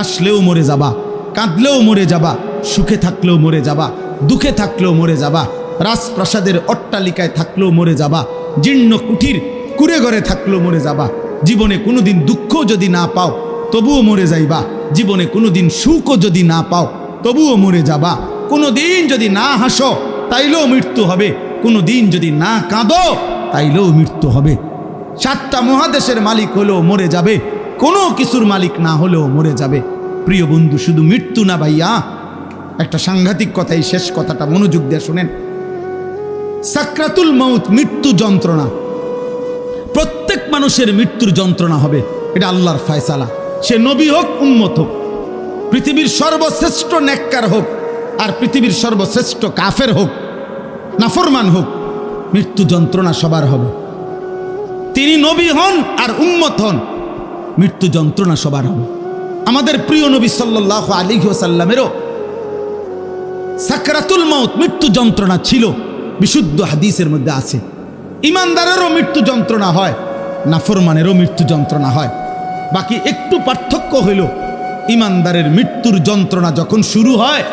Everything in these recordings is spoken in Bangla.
হাসলেও মরে যাবা, কাঁদলেও মরে যাবা, সুখে থাকলেও মরে যাবা, দুঃখে থাকলেও মরে যাবা, রাজপ্রাসাদের অট্টালিকায় থাকলেও মরে যাবা, জীর্ণ কুঠির কুড়ে ঘরে থাকলেও মরে যাবা। জীবনে কোনোদিন দুঃখ যদি না পাও তবুও মরে যাইবা, জীবনে কোনোদিন সুখও যদি না পাও তবুও মরে যাবা। কোনোদিন যদি না হাসো তাইলেও মৃত্যু হবে, কোনোদিন যদি না কাঁদো তাইলেও মৃত্যু হবে। 7টা মহাদেশের মালিক হলেও মরে যাবে, কোনো কিছুর মালিক না হলেও মরে যাবে। প্রিয় বন্ধু, শুধু মৃত্যু না ভাইয়া, একটা সাংঘাতিক কথা, এই শেষ কথাটা মনোযোগ দিয়ে শুনেন। সাকরাতুল মাউত, মৃত্যু যন্ত্রণা, প্রত্যেক মানুষের মৃত্যুর যন্ত্রণা হবে, এটা আল্লাহর ফয়সালা। সে নবী হোক, উম্মত হোক, পৃথিবীর সর্বশ্রেষ্ঠ নেককার হোক আর পৃথিবীর সর্বশ্রেষ্ঠ কাফের হোক, নাফরমান হোক, মৃত্যু যন্ত্রণা সবার হবে। তিনি নবী হন আর উম্মত হন, মৃত্যু যন্ত্রণা সবার হবে। আমাদের প্রিয় নবী সাল্লাল্লাহু আলাইহি ওয়াসাল্লামেরও সাকরাতুল মাউত, মৃত্যু যন্ত্রণা ছিল, বিশুদ্ধ হাদিসের মধ্যে আছে। ইমানদারেরও মৃত্যু যন্ত্রণা হয়, নাফরমানেরও মৃত্যু যন্ত্রণা হয়। বাকি একটু পার্থক্য হইল, ইমানদারের মৃত্যুর যন্ত্রণা যখন শুরু হয়,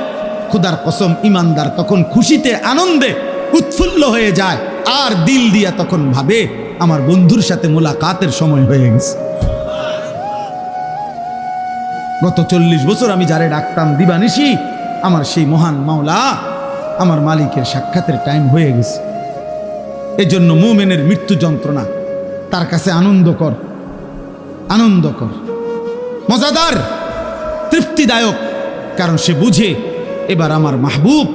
খোদার কসম ইমানদার তখন খুশিতে আনন্দে উৎফুল্ল হয়ে যায়, আর দিল দিয়া তখন ভাবে আমার বন্ধুর সাথে মোলাকাতের সময় হয়ে গেছে। গত 40 বছর আমি যারে ডাকতাম দিবানিশি, আমার সেই মহান মাওলা, আমার মালিকের সাক্ষাতের টাইম হয়ে গেছে। এজন্য মুমিনের মৃত্যু যন্ত্রণা তার কাছে আনন্দকর, আনন্দকর, মজাদার, তৃপ্তিদায়ক, কারণ সে বুঝে এবার আমার মাহবুব,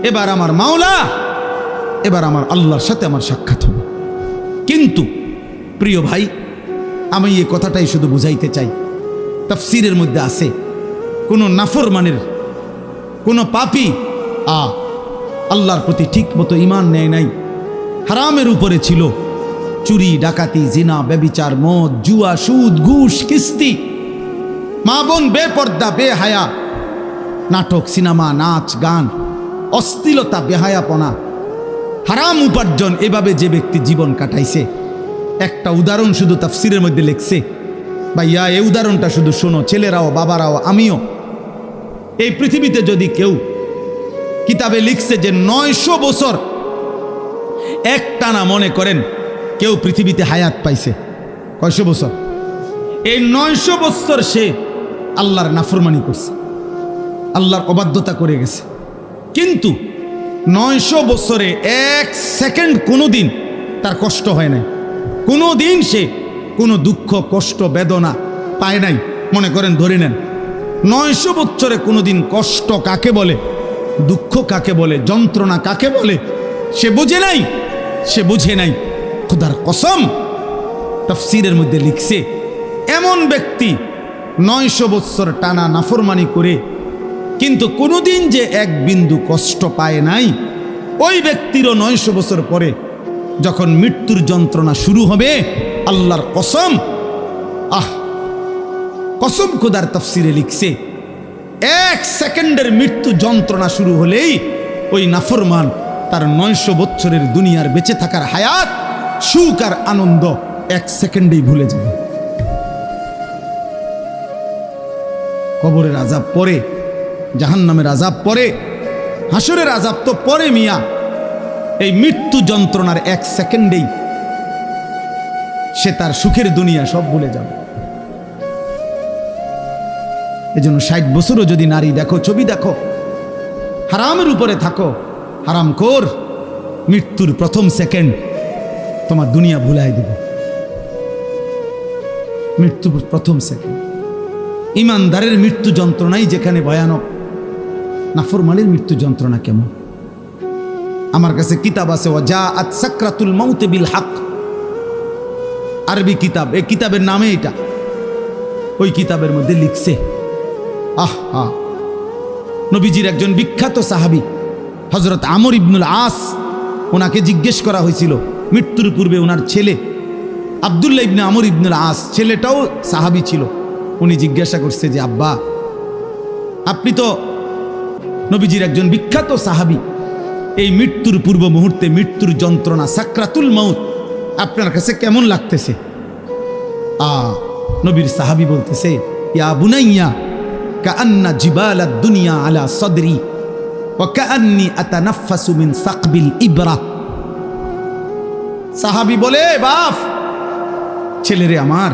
এবার আমার মাওলা, এবার আমার আল্লাহর সাথে আমার সাক্ষাৎ হবে। কিন্তু প্রিয় ভাই, আমি এই কথাটাই শুধু বুঝাইতে চাই, তাফসীরের মধ্যে আছে কোনো নাফরমানের, কোনো পাপী আল্লাহর প্রতি ঠিক মতো ঈমান নেয় নাই, হারামের উপরে ছিল, চুরি, ডাকাতি, জিনা, ব্যভিচার, মদ, জুয়া, সুদ, ঘুষ, কিস্তি, মা বোন বেপর্দা, বেহায়া, নাটক, সিনেমা, নাচ, গান, অশ্লীলতা, বেহায়াপনা, হারাম উপার্জন, এভাবে যে ব্যক্তি জীবন কাটাইছে, একটা উদাহরণ শুধু তাফসীরের মধ্যে লিখছে। ভাইয়া, এই উদাহরণটা শুধু শোনো, ছেলেরাও, বাবারাও, আমিও। এই পৃথিবীতে যদি কেউ, কিতাবে লিখছে যে 900 বছর একটানা, মনে করেন কেউ পৃথিবীতে হায়াত পাইছে, কয়শো বছর? এই 900 বছর সে আল্লাহর নাফরমানি করছে, আল্লাহর অবাধ্যতা করে গেছে, কিন্তু 900 বছরে 1 সেকেন্ড কোনোদিন তার কষ্ট হয় নাই, কোনোদিন সে কোনো দুঃখ, কষ্ট, বেদনা পায় নাই। মনে করেন, ধরে নেন 900 বছরে কোনোদিন কষ্ট কাকে বলে, দুঃখ কাকে বলে, যন্ত্রণা কাকে বলে সে বুঝে নাই, সে বুঝে নাই। খোদার কসম, তাফসীরের মধ্যে লিখছে, এমন ব্যক্তি 900 বছর টানা নাফরমানি করে কিন্তু কোনোদিন যে এক বিন্দু কষ্ট পায় নাই, ওই ব্যক্তিরও 900 বছর পরে যখন মৃত্যুর যন্ত্রণা শুরু হবে, আল্লাহর কসম, কসম খোদার তাফসীরে লিখছে, 1 সেকেন্ডের মৃত্যু যন্ত্রণা শুরু হলেই ওই নাফরমান তার 900 বছরের দুনিয়ার বেঁচে থাকার হায়াত, সুখ আর আনন্দ 1 সেকেন্ডেই ভুলে যাবে। কবরের আযাব পরে, জাহান্নামের আযাব পরে, হাসরের আযাব তো পরে মিয়া। এই মৃত্যু যন্ত্রণার 1 সেকেন্ডেই সে তার সুখের দুনিয়া সব ভুলে যাবে। এজন্য 60 বছরও যদি নারী দেখো, ছবি দেখো, হারামের উপরে থাকো, হারামখোর, মৃত্যুর প্রথম সেকেন্ড তোমার দুনিয়া ভুলাই দেবে। মৃত্যুর প্রথম সেকেন্ড। ইমানদারের মৃত্যু যন্ত্রণাই যেখানে ভয়ানক, নাফরমানের মৃত্যু যন্ত্রণা কেমন? আমার কাছে কিতাব আছে, ওয়াজাআত সাকরাতুল মাউত বিল হক, আরবি কিতাব, এই কিতাবের নামে এটা। ওই কিতাবের মধ্যে লিখছে, নবীজির একজন বিখ্যাত সাহাবী হযরত আমর ইবনুল আস, ওনাকে জিজ্ঞেস করা হয়েছিল মৃত্যুর পূর্বে, ওনার ছেলে আব্দুল্লাহ ইবনে আমর ইবনুল আস, ছেলেটাও সাহাবী ছিল। উনি জিজ্ঞাসা করছে যে, আব্বা, আপনি তো নবীজির একজন বিখ্যাত সাহাবী, এই মৃত্যুর পূর্ব মুহূর্তে মৃত্যুর যন্ত্রণা, সাকরাতুল মাউত আপনার কাছে কেমন লাগতেছে? নবীর সাহাবী বলতেছে, ইয়া বুনাইয়া, কাআন্না জিবালাদ দুনিয়া আলা সাদরি ওয়া কাআন্নী আতানাফাসু মিন সাকবিল ইবরা। সাহাবী বলে, বাপ ছেলেরে আমার,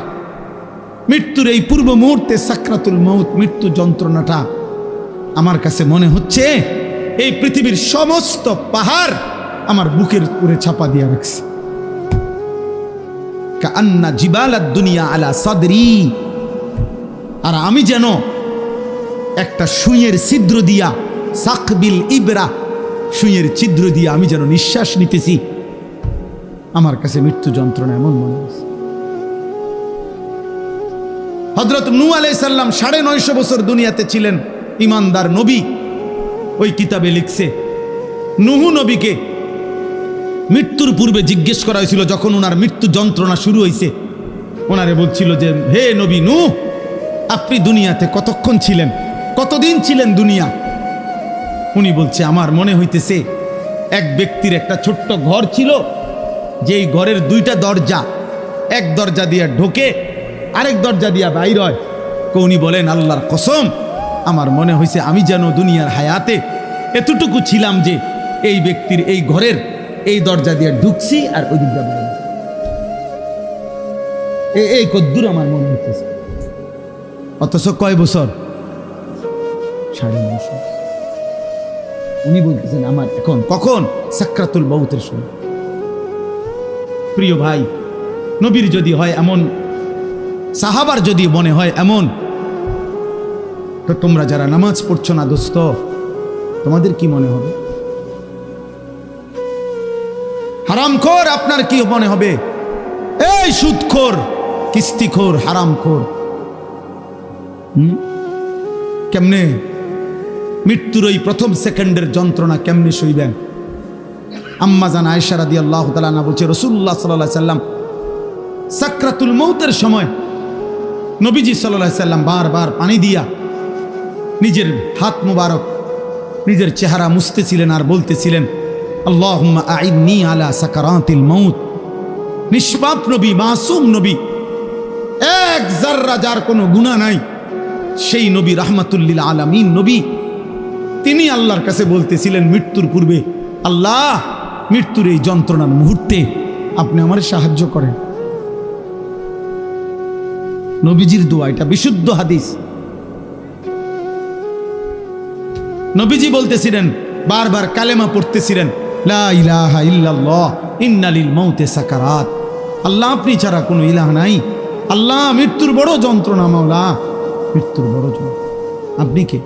মৃত্যুর এই পূর্ব মুহূর্তে সাকরাতুল মউত, মৃত্যু যন্ত্রণাটা আমার কাছে মনে হচ্ছে এই পৃথিবীর সমস্ত পাহাড় আমার বুকের উপরে চাপা দিয়ে রাখছে। কাআন্না জিবালাদ দুনিয়া আলা সাদরি, আর আমি যেন একটা সুইয়ের ছিদ্র দিয়া, সাকবিল ইবরা, সুইয়ের ছিদ্র দিয়া আমি যেন নিঃশ্বাস নিতেছি। আমার কাছে মৃত্যু যন্ত্রণা এমন মনে হচ্ছে। হযরত নূহ আলাইহিস সালাম ৯৫০ বছর দুনিয়াতে ছিলেন, ইমানদার নবী। ওই কিতাবে লিখছে, নূহ নবীকে মৃত্যুর পূর্বে জিজ্ঞেস করা হয়েছিল, যখন ওনার মৃত্যু যন্ত্রণা শুরু হয়েছে, ওনারে বলছিল যে, হে নবী নূহ, আপনি দুনিয়াতে কতক্ষণ ছিলেন, কতদিন ছিলেন দুনিয়া? উনি বলছে, আমার মনে হইতেছে এক ব্যক্তির একটা ছোট্ট ঘর ছিল, যেই ঘরের দুইটা দরজা, এক দরজা দিয়া ঢোকে, আরেক দরজা দিয়া বাইর হয়। উনি বলেন, আল্লাহর কসম, আমার মনে হয়েছে আমি যেন দুনিয়ার হায়াতে এতটুকু ছিলাম যে এই ব্যক্তির এই ঘরের এই দরজা দিয়ে ঢুকছি আর ওই দিকটা বাইরে, এই কদ্দুর আমার মনে হইতেছে। অথচ কয় বছর? ৯.৫ বছর। উনি বলতেছেন, আমার এখন কখন? সাকরাতুল মউতের সময়। প্রিয় ভাই, নবীর যদি হয় এমন, সাহাবার যদি মনে হয় এমন, তো তোমরা যারা নামাজ পড়ছো না দোস্ত, তোমাদের কি মনে হবে? হারামখোর আপনার কি মনে হবে? এই সুদখোর, কিস্তিখোর, হারামখোর, কেমনে মৃত্যুর ওই প্রথম সেকেন্ডের যন্ত্রণা কেমনে সইবেন? আম্মা জান আয়েশা রাদিয়াল্লাহু তাআলা আনহা বলছে, রাসূলুল্লাহ সাল্লাল্লাহু আলাইহি সাল্লাম সাকরাতুল মউতের সময় নবীজি সাল্লাল্লাহু আলাইহি সাল্লাম বারবার পানি দিয়া নিজের হাত মুবারক, নিজের চেহারা মুছতেছিলেন আর বলতেছিলেন, আল্লাহুম্মা আইন্নী আলা সাকারাতিল মউত। নিষ্পাপ নবী, মাসুম নবী, এক যাররা যার কোনো গুনাহ নাই, সেই নবী রাহমাতুল লিল আলামিন নবী, তিনি আল্লাহর কাছে বলতেছিলেন মৃত্যুর পূর্বে, আল্লাহ, মৃত্যুর এই যন্ত্রণার মুহূর্তে আপনি আমার সাহায্য করেন। নবীজির দোয়া, এটা বিশুদ্ধ হাদিস। নবীজি বলতেছিলেন, বারবার কালেমা পড়তেছিলেন, লা ইলাহা ইল্লাল্লাহ ইন্না লিল মাউতি সাকারাত। আল্লাহ, আপনি ছাড়া কোনো ইলাহ নাই। আল্লাহ, মৃত্যুর বড় যন্ত্রণা, মাওলা, মৃত্যুর বড় যন্ত্রণা। আপনি কে?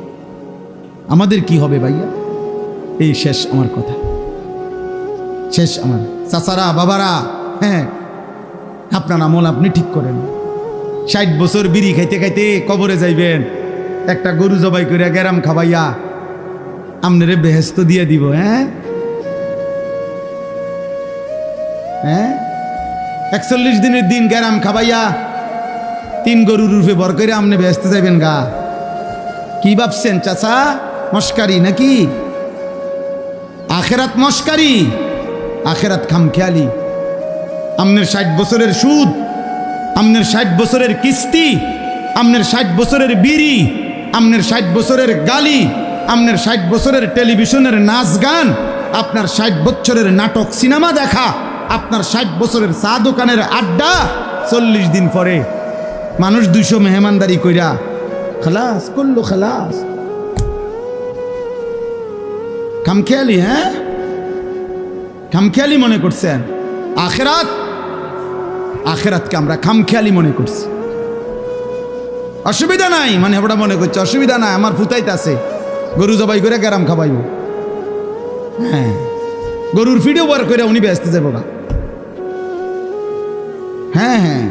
আমাদের কি হবে ভাইয়া? এই শেষ আমার কথা, শেষ আমার। চাচারা, বাবারা, হ্যাঁ, আপনার আমল আপনি ঠিক করেন। ৬০ বছর বিড়ি খাইতে খাইতে কবরে যাইবেন, একটা গরু জবাই করে গেরাম খাবাইয়া আপনারে বেহেশত দিয়ে দিব। হ্যাঁ হ্যাঁ, ৪১ দিনের দিন গেরাম খাবাইয়া ৩ গরুর রূপে বর করে আপনি বেহেশতে যাইবেন গা। কি ভাবছেন চাচা? মস্কারি নাকি? আখেরাত মস্কারি, আখেরাত খামখেয়ালি। আপনার ৬০ বছরের সুদ, আপনার ৬০ বছরের কিস্তি, আপনার ৬০ বছরের বিড়ি, আপনার ৬০ বছরের গালি, আপনার ৬০ বছরের টেলিভিশনের নাচ গান, আপনার ৬০ বছরের নাটক সিনেমা দেখা, আপনার ৬০ বছরের চা দোকানের আড্ডা, ৪০ দিন পরে মানুষ ২০০ মেহমানদারি কইরা খালাস করলো, খালাস। খামখেয়ালি, হ্যাঁ, খামখেয়ালি মনে করছেন। আখেরাত, আখেরাতকে আমরা খামখেয়ালি মনে করছি। অসুবিধা নাই, মানে ওটা মনে করছে অসুবিধা নাই, আমার ফুতাইতে আছে, গরু জবাই করে গেরাম খাবাইব। হ্যাঁ, গরুর ভিডিও বার করে উনি ব্যস্ত যাবো না। হ্যাঁ হ্যাঁ,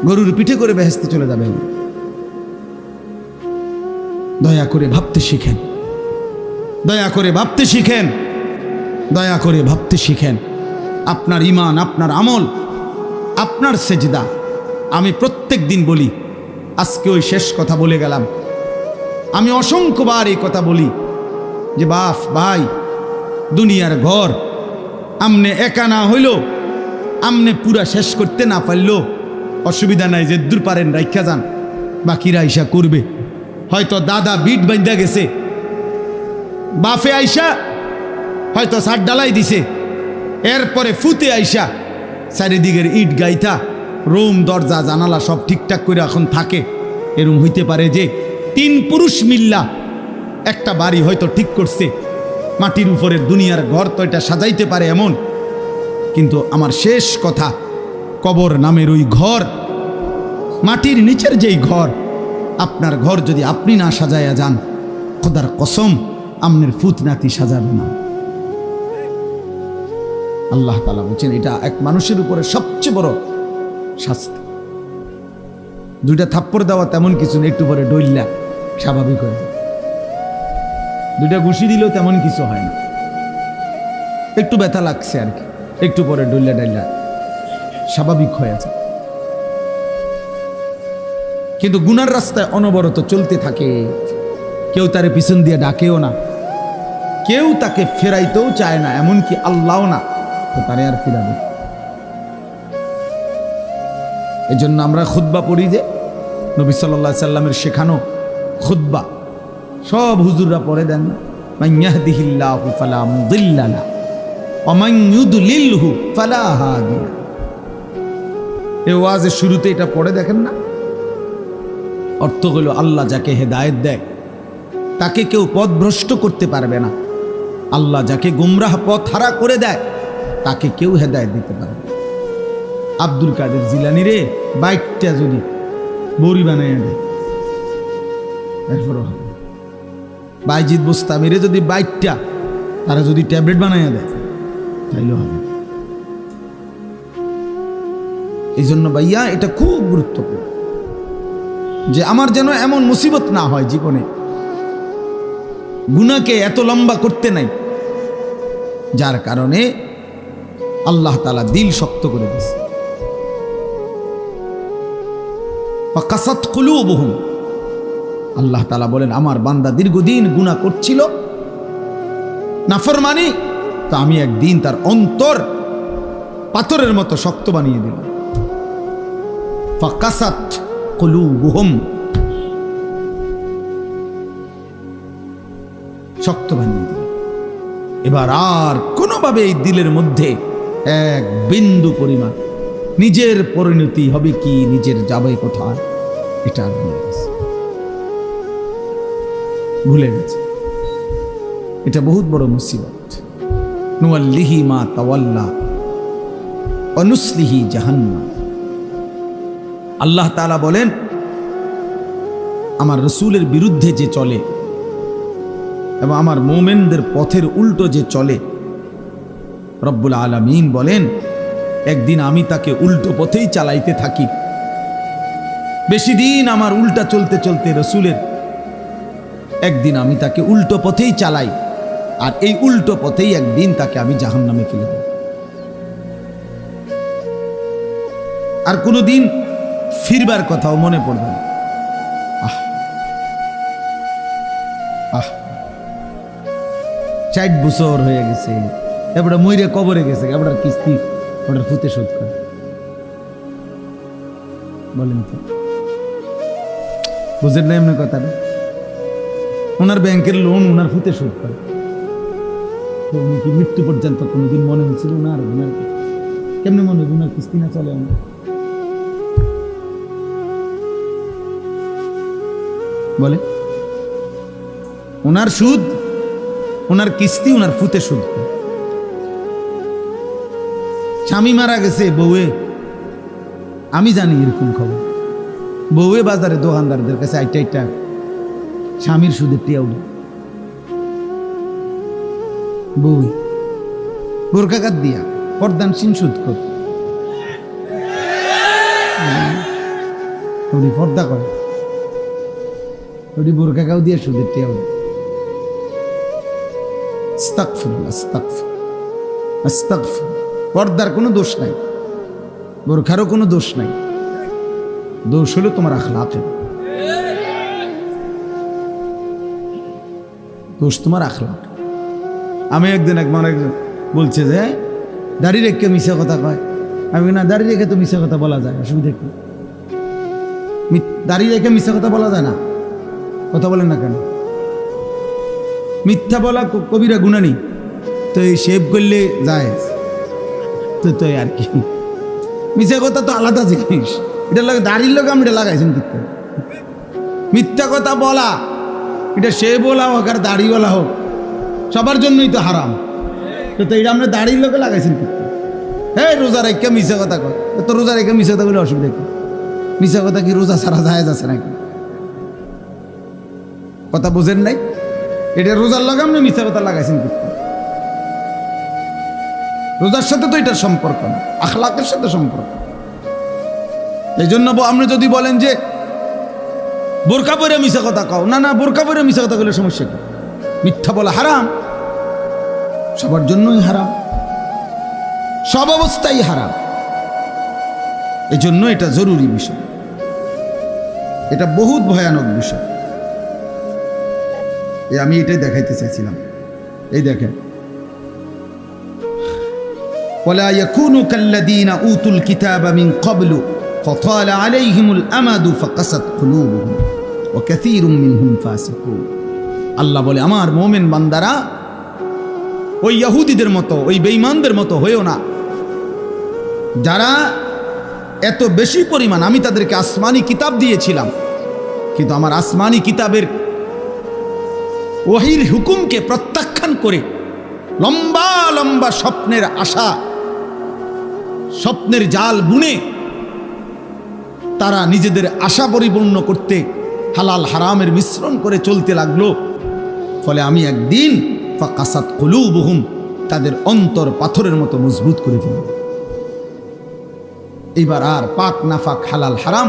গরুর পিঠে করে বেহেশতে চলে যাবেন। দয়া করে ভাবতে শিখেন, দয়া করে ভাবতে শিখেন, দয়া করে ভাবতে শিখেন। আপনার ঈমান, আপনার আমল, আপনার সেজদা। আমি প্রত্যেক দিন বলি, আজকে ওই শেষ কথা বলে গেলাম। আমি অসংখ্যবার এই কথা বলি যে বাপ ভাই, দুনিয়ার ঘর আমনে একা না হইল, আমনে পুরা শেষ করতে না পারল অসুবিধা নাই, যে দূর পারেন রাইখা যান, বাকিরা ইসা করবে। হয়তো দাদা বিট বাঁধা গেছে, বাফে আইসা হয়তো সার ডালাই দিছে, এরপরে ফুতে আইসা চারিদিকের ইট গাইথা রুম দরজা জানালা সব ঠিকঠাক করে এখন থাকে। এরম হইতে পারে যে 3 পুরুষ মিল্লা একটা বাড়ি হয়তো ঠিক করছে, মাটির উপরের দুনিয়ার ঘর তো এটা সাজাইতে পারে এমন। কিন্তু আমার শেষ কথা, কবর নামের ওই ঘর, মাটির নিচের যেই ঘর, আপনার ঘর যদি আপনি না সাজাইয়া যান, খোদার কসম আমনের ফুতনাতি সাজাবে না। আল্লাহ তাআলা বলছেন এটা এক মানুষের উপরে সবচেয়ে বড় শাস্তি। 2টা থাপ্পড় দেওয়া তেমন কিছু নেই, একটু পরে ডইল্লা স্বাভাবিক হয়ে যায়। 2টা ঘুষি দিলেও তেমন কিছু হয় না, একটু ব্যথা লাগছে আর কি, একটু পরে ডইল্লা ডাইল্লা স্বাভাবিক হয়ে যায়। কিন্তু গুনার রাস্তায় অনবরত চলতে থাকে, কেউ তারে পিছন দিয়ে ডাকেও না, কেউ তাকে ফেরাইতেও চায় না, এমনকি আল্লাহও না, তো তারে আর ফিরাবে। এই জন্য আমরা খুতবা পড়ি যে নবী সাল্লাল্লাহু আলাইহি সাল্লামের শেখানো খুতবা সব হুজুররা পড়ে দেন না, মান ইয়াহদিহিল্লাহু ফালা মুদিল্লা লাহু ওয়া মান ইউদলিলহু ফালা হাদিয়া। এই ওয়াজের শুরুতে এটা পড়ে দেখেন না, অর্থ হলো আল্লাহ যাকে হেদায়েত দেয় তাকে কেউ পথভ্রষ্ট করতে পারবে না, আল্লাহ যাকে গুমরাহ পথ হারা করে দেয় তাকে কেউ হেদায়েত দিতে পারবে না। আব্দুল কাদের জিলানী রে বাইকটা যদি বড়ি বানাইয়া দেয় এরপর হবে, বাইজিদ বোস্তামিরে যদি বাইকটা তারা যদি ট্যাবলেট বানাইয়া দেয় তাইলেও হবে। এই জন্য ভাইয়া এটা খুব গুরুত্বপূর্ণ যে আমার যেন এমন মুসিবত না হয় জীবনে, গুনাহকে এত লম্বা করতে নাই, যার কারণে আল্লাহ তাআলা দিল শক্ত করে দিয়েছে। ফাকাসাত কুলুবুহুম, আল্লাহ তাআলা বলেন আমার বান্দা দীর্ঘদিন গুনাহ করছিল, নাফরমানি, তো আমি একদিন তার অন্তর পাথরের মতো শক্ত বানিয়ে দিলাম। ফাকাসাত কুলুবুহুম, শক্ত বানিয়ে দিলাম। এবার আর কোনোভাবে এই দিলের মধ্যে এক বিন্দু পরিমাণ নিজের পরিণতি হবে কি, নিজের যাবে কোথায়, এটা আর ভুলে গেছে। এটা বহুত বড় মুসিবত। নুয়াল্লিহি মা তাওয়াল্লা ওয়া নুসলিহি জাহান্নাম। আল্লাহ তাআলা বলেন আমার রাসূলের বিরুদ্ধে যে চলে এবং আমার মুমিনদের পথের উল্টো যে চলে, রব্বুল আলামিন বলেন একদিন আমি তাকে উল্টো পথেই চালাইতে থাকি। বেশি দিন আমার উল্টা চলতে চলতে রাসূলের একদিন আমি তাকে উল্টো পথেই চালাই, আর এই উল্টো পথেই একদিন তাকে আমি জাহান্নামে ফেলে দেব। আর কোনোদিন ফিরবার কথাও মনে পড়বে না। আহ আহ 60 বছর হয়ে গেছে, এবারে মইরে কবরে গেছে, এবার কিস্তি ওটার ফুতে শোধ করে বলেন তো, বুঝেন না এমনি কথাটা? ওনার ব্যাংকের লোন ওনার ফুতে শোধ করে, তো উনি কি মৃত্যু পর্যন্ত কোনোদিন মনে হয়েছিল ওনার কেমনে মনে হয় ওনার কিস্তি না চলে? ওনার বলে ওনার সুদ, ওনার কিস্তি ওনার ফুতে সুদ। স্বামী মারা গেছে, বউয়ে, আমি জানি এরকম খবর, বউয়ে বাজারে দোকানদারদের কাছে আইটা স্বামীর সুদের টিয়া উঠে, বউ বোরকাকাত দিয়া পর্দানসীন সুদ কর, পর্দা করে, বোরকাকাও দিয়ে সুদের টিয়া উঠে। আস্তাগফিরুল্লাহ, আস্তাগফিরুল্লাহ, আস্তাগফিরুল্লাহ। পর্দার কোনো দোষ নাই, বোরখারও কোনো দোষ নাই, দোষ হলো তোমার আখলাকে, দোষ তোমার আখলাক। আমি একদিন একজন বলছে যে দাড়ি রেখে মিশা কথা কয়, আমি না দাড়ি রেখে তো মিশা কথা বলা যায়, অসুবিধা কি? দাড়ি রেখে মিশা কথা বলা যায় না, কথা বলেন না কেন? মিথ্যা বলা কবিরা গুনাহ নেই, তো এই শেভ করলে যায় তো তো আর কি। মিথ্যা কথা তো আলাদা জিনিস, এটা লাগে দাড়ির লোক আমি এটা লাগাইছেন কিন্তু। মিথ্যা কথা বলা এটা সে বলা হোক আর দাড়ি বলা হোক সবার জন্যই তো হারাম। তো এটা আমরা দাড়ির লোকে লাগাইছেন কিন্তু। হ্যাঁ, রোজা রেখে মিথ্যা কথা কয়, তো রোজা রেখে মিথ্যা কথা বলে অসুবিধা কি? মিথ্যা কথা কি রোজা ছাড়া যায় যাচ্ছে নাকি? কথা বোঝেন নাই? এটা রোজার লাগাম না, মিথ্যা কথা লাগাইছেন কিন্তু। রোজার সাথে তো এটার সম্পর্ক না, আখলাকের সাথে সম্পর্ক। এই জন্য আপনি যদি বলেন যে বোরকা পরে মিথ্যা কথা কও, না না, বোরকা পরে মিথ্যা কথা বলে সমস্যা কি? মিথ্যা বলা হারাম, সবার জন্যই হারাম, সব অবস্থায় হারাম। এই জন্য এটা জরুরি বিষয়, এটা বহুত ভয়ানক বিষয়। আমি এটাই দেখাইতে চাইছিলাম। এই দেখেন, ওয়ালা ইয়াকুনু কাল্লাযীনা উতুল কিতাবা মিন ক্বাবলু ফাতালা আলাইহিমুল আমাদু ফাকাসাত কুলুবুহুম ওয়া কাসীরুম মিনহুম ফাসিকুন। আল্লাহ বলে, আমার মুমিন বান্দারা ওই ইহুদিদের মতো, ওই বেঈমানদের মতো হয়েও না, যারা এত বেশি পরিমাণ, আমি তাদেরকে আসমানি কিতাব দিয়েছিলাম, কিন্তু আমার আসমানি কিতাবের ওহীর হুকুমকে প্রত্যাখ্যান করে লম্বা লম্বা স্বপ্নের আশা, স্বপ্নের জাল বুনে তারা নিজেদের আশা পরিপূর্ণ করতে হালাল হারামের মিশ্রণ করে চলতে লাগলো। ফলে আমি একদিন ফাকাসাত কুলুবুহুম, তাদের অন্তর পাথরের মতো মজবুত করে ফেলব। এবার আর পাক নাফাক হালাল হারাম,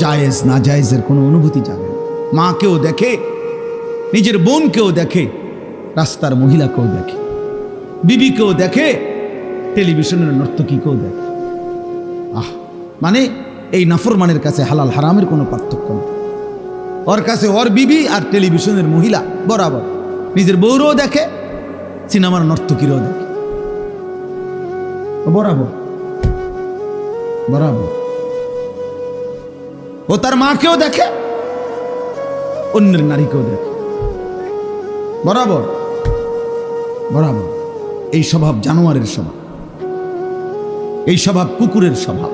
জায়েজ না জায়েজের কোনো অনুভূতি যাবে না। মাকেও দেখে, নিজের বোনকেও দেখে, রাস্তার মহিলাকেও দেখে, বিবিকেও দেখে, টেলিভিশনের নর্তকীকেও দেখে। মানে এই নাফরমানের কাছে হালাল হারামের কোনো পার্থক্য নেই। ওর কাছে ওর বিবি আর টেলিভিশনের মহিলা বরাবর, নিজের বউরও দেখে, সিনেমার নর্তকীরও দেখে, বরাবর বরাবর। ও তার মাকেও দেখে, অন্যের নারীকেও দেখে, বরাবর বরাবর। এই স্বভাব জানোয়ারের স্বভাব, এই স্বভাব কুকুরের স্বভাব।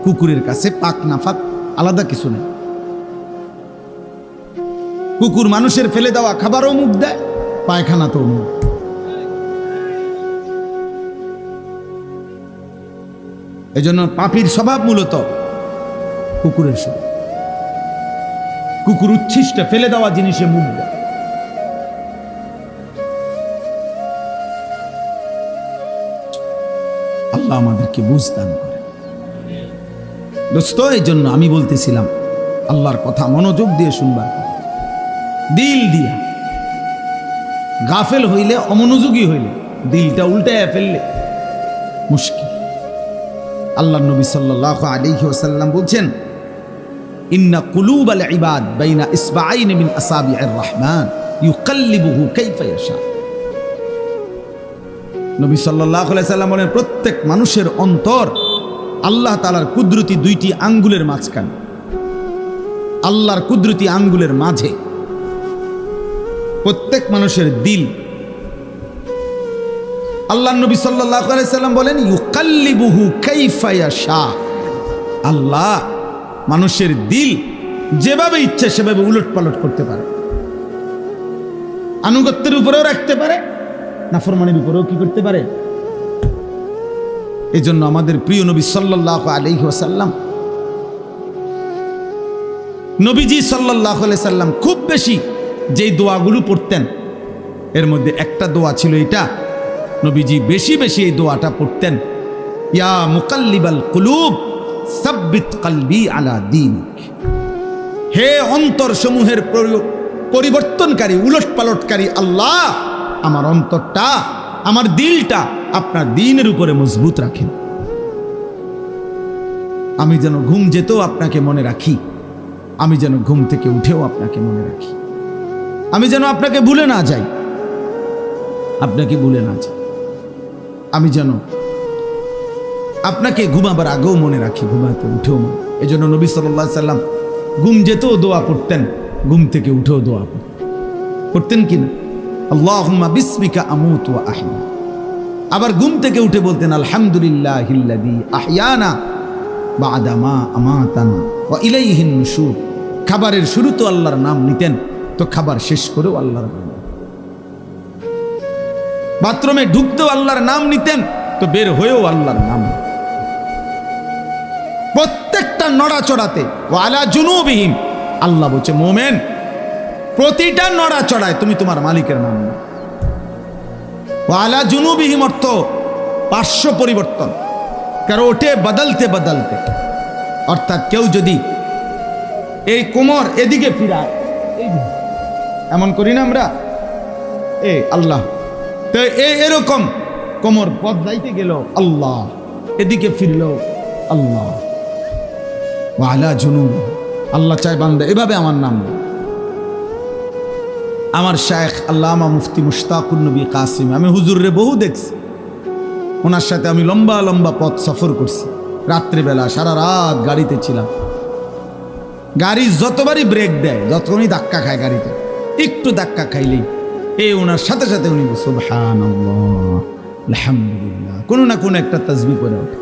কুকুরের কাছে পাক নাফাক আলাদা কিছু নেই। কুকুর মানুষের ফেলে দেওয়া খাবারও মুখ দেয়, পায়খানাতেও মুখ। এই জন্য পাপীর স্বভাব মূলত কুকুরের স্বভাব। কুকুর উচ্ছিষ্ট ফেলে দেওয়া জিনিসে মুখ দেয়। আল্লাহ আমাদেরকে বুঝ দান করে। দোস্ত, এই জন্য আমি বলতেছিলাম আল্লাহর কথা মনোযোগ দিয়ে শুনবার, দিল দিয়া। গাফেল হইলে, অমনোযোগী হইলে, দিলটা উল্টায় ফেললে মুশকিল। আল্লাহর নবী সাল্লাল্লাহু আলাইহি ওয়াসাল্লাম বলছেন, ইন্না কুলুবাল ইবাদ বাইনা ইসবাআইন মিন আসাবি'ir রহমান ইউকাল্লিবুহু কাইফা ইয়াশা। নবী সাল্লাল্লাহু আলাইহি ওয়াসাল্লাম বলেন, প্রত্যেক মানুষের অন্তর আল্লাহ তাআলার কুদরতি দুইটি আঙ্গুলের মাঝখানে, আল্লাহর কুদরতি আঙ্গুলের মাঝে। প্রত্যেক মানুষের দিল, আল্লাহর নবী সাল্লাল্লাহু আলাইহি ওয়াসাল্লাম বলেন, ইউকাল্লিবুহু কাইফা ইয়াশা। আল্লাহ মানুষের দিল যেভাবে ইচ্ছা সেভাবে উলটপালট করতে পারে। আনুগত্যের উপরেও রাখতে পারে, নাফরমানির উপরেও কি করতে পারে। এই জন্য আমাদের প্রিয় নবী সাল্লাল্লাহু আলাইহি ওয়াসাল্লাম, নবীজি সাল্লাল্লাহু আলাইহি ওয়াসাল্লাম খুব বেশি যেই দোয়াগুলো পড়তেন, এর মধ্যে একটা দোয়া ছিল এটা। নবীজি বেশি বেশি এই দোয়াটা পড়তেন, ইয়া মুকাল্লিবাল কুলুব সাব্বিত কলবি আলা দীনিক। হে অন্তর সমূহের পরিবর্তনকারী, উলটপালটকারী আল্লাহ, আমার অন্তরটা, আমার দিলটা আপনার দ্বীনের উপরে মজবুত রাখেন। আমি যেন ঘুম যেতেও আপনাকে মনে রাখি, আমি যেন ঘুম থেকে উঠেও আপনাকে মনে রাখি, আমি যেন আপনাকে ভুলে না যাই, আপনাকে ভুলে না যাই, আমি যেন আপনাকে ঘুমাবার আগেও মনে রাখি, ঘুমাতে উঠেও মনে। এই জন্য নবী সাল্লাল্লাহু আলাইহি ওয়াসাল্লাম ঘুম যেতেও দোয়া পড়তেন, ঘুম থেকে উঠেও দোয়া করতেন কিনা? আল্লাহুম্মা বিসমিকা আমুতু ওয়া আহয়া। আবার ঘুম থেকে উঠে বলতেন আলহামদুলিল্লাহিল্লাযী আহয়ানা বা'দা মা আমাতানা ওয়া ইলাইহিন নুশুর। খাবারের শুরু তো আল্লাহর নাম নিতেন, তো খাবার শেষ করেও আল্লাহর নাম। বাথরুমে ঢুকতেও আল্লাহর নাম নিতেন, তো বের হয়েও আল্লাহর নাম। প্রত্যেকটা নড়াচড়াতে ওয়ালা জুনুবিহিম, আল্লাহ বলছে মোমেন প্রতিটা নড়াচড়ায় তুমি তোমার মালিকের নাম নাও। ওয়ালা জুনুবিহিম অর্থ পার্শ্ব পরিবর্তন, কারো ওঠে বদলতে বদলতে। অর্থাৎ কেউ যদি এই কোমর এদিকে ফিরায়, এমন করি না আমরা, আল্লাহ, তো এরকম কোমর বদলাইতে গেল আল্লাহ, এদিকে ফিরল আল্লাহ। ওয়ালা জুনুব, আল্লাহ চায় বান্দা এভাবে আমার নাম নেই। আমার শায়েখ আল্লামা মুফতি মুশতাকুন নবী কাসিম, আমি হুজুরে বহু দেখছি, ওনার সাথে আমি লম্বা লম্বা পথ সফর করছি। রাত্রিবেলা সারা রাত গাড়িতে ছিলাম। গাড়ি যতবারই ব্রেক দেয়, যতক্ষণই ধাক্কা খায় গাড়িতে, একটু ধাক্কা খাইলেই ওনার সাথে সাথে উনি সুবহানাল্লাহ আলহামদুলিল্লাহ কোনো না কোনো একটা তাসবিহ করে ওঠে।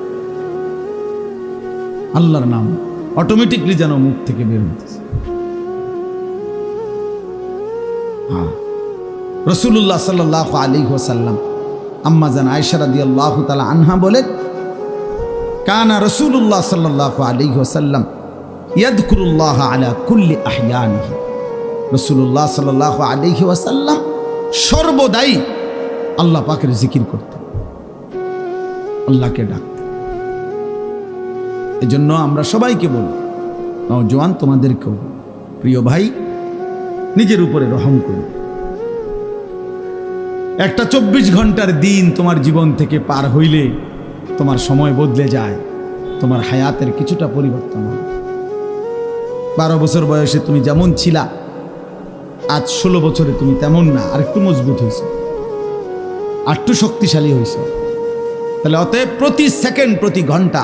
আল্লাহর নাম অটোমেটিকলি যেন মুখ থেকে বের হতেছে। রাসূলুল্লাহ সাল্লাল্লাহু আলাইহি ওয়াসাল্লাম আম্মা জান আয়েশা রাদিয়াল্লাহু তাআলা আনহা বলেন, কানা রাসূলুল্লাহ সাল্লাল্লাহু আলাইহি ওয়াসাল্লাম ইয়াযকুরুল্লাহ আলা কুল্লি আহয়ানিহি। রাসূলুল্লাহ সাল্লাল্লাহু আলাইহি ওয়াসাল্লাম সর্বদাই আল্লাহ পাকের জিকির করতেন, আল্লাহকে ডাকতেন। এজন্য আমরা সবাইকে বলি, নওজোয়ান তোমাদেরকেও, প্রিয় ভাই, নিজের উপরে রহম করুন। একটা 24 ঘন্টার দিন তোমার জীবন থেকে পার হইলে তোমার সময় বদলে যায়, তোমার হায়াতের কিছুটা পরিবর্তন হয়। 12 বছর বয়সে তুমি যেমন ছিলা, আজ 16 বছরে তুমি তেমন না, আর একটু মজবুত হয়েছ, আর একটু শক্তিশালী হয়েছ। তাহলে অতএব প্রতি সেকেন্ড, প্রতি ঘন্টা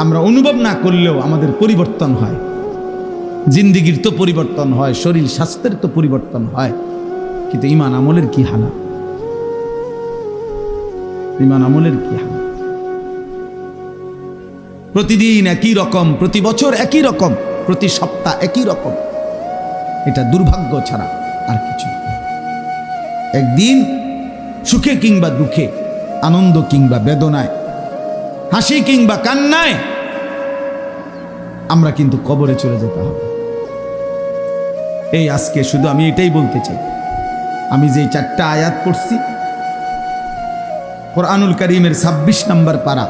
আমরা অনুভব না করলেও আমাদের পরিবর্তন হয়। জিন্দিগির তো পরিবর্তন হয়, শরীর স্বাস্থ্যের তো পরিবর্তন হয়, কিন্তু ঈমান আমলের কি হালাত? ঈমান আমলের কি হালাত? প্রতিদিন একই রকম, প্রতি বছর একই রকম, প্রতি সপ্তাহ একই রকম। এটা দুর্ভাগ্য ছাড়া আর কিছু। একদিন সুখে কিংবা দুঃখে, আনন্দ কিংবা বেদনায়, হাসি কিংবা কান্নায় আমরা কিন্তু কবরে চলে যেতে হবে। এই আজকে শুধু আমি এটাই বলতে চাই, আমি যে 4টা আয়াত পড়ছি, কোরআনুল কারীমের 26 নম্বর পারা,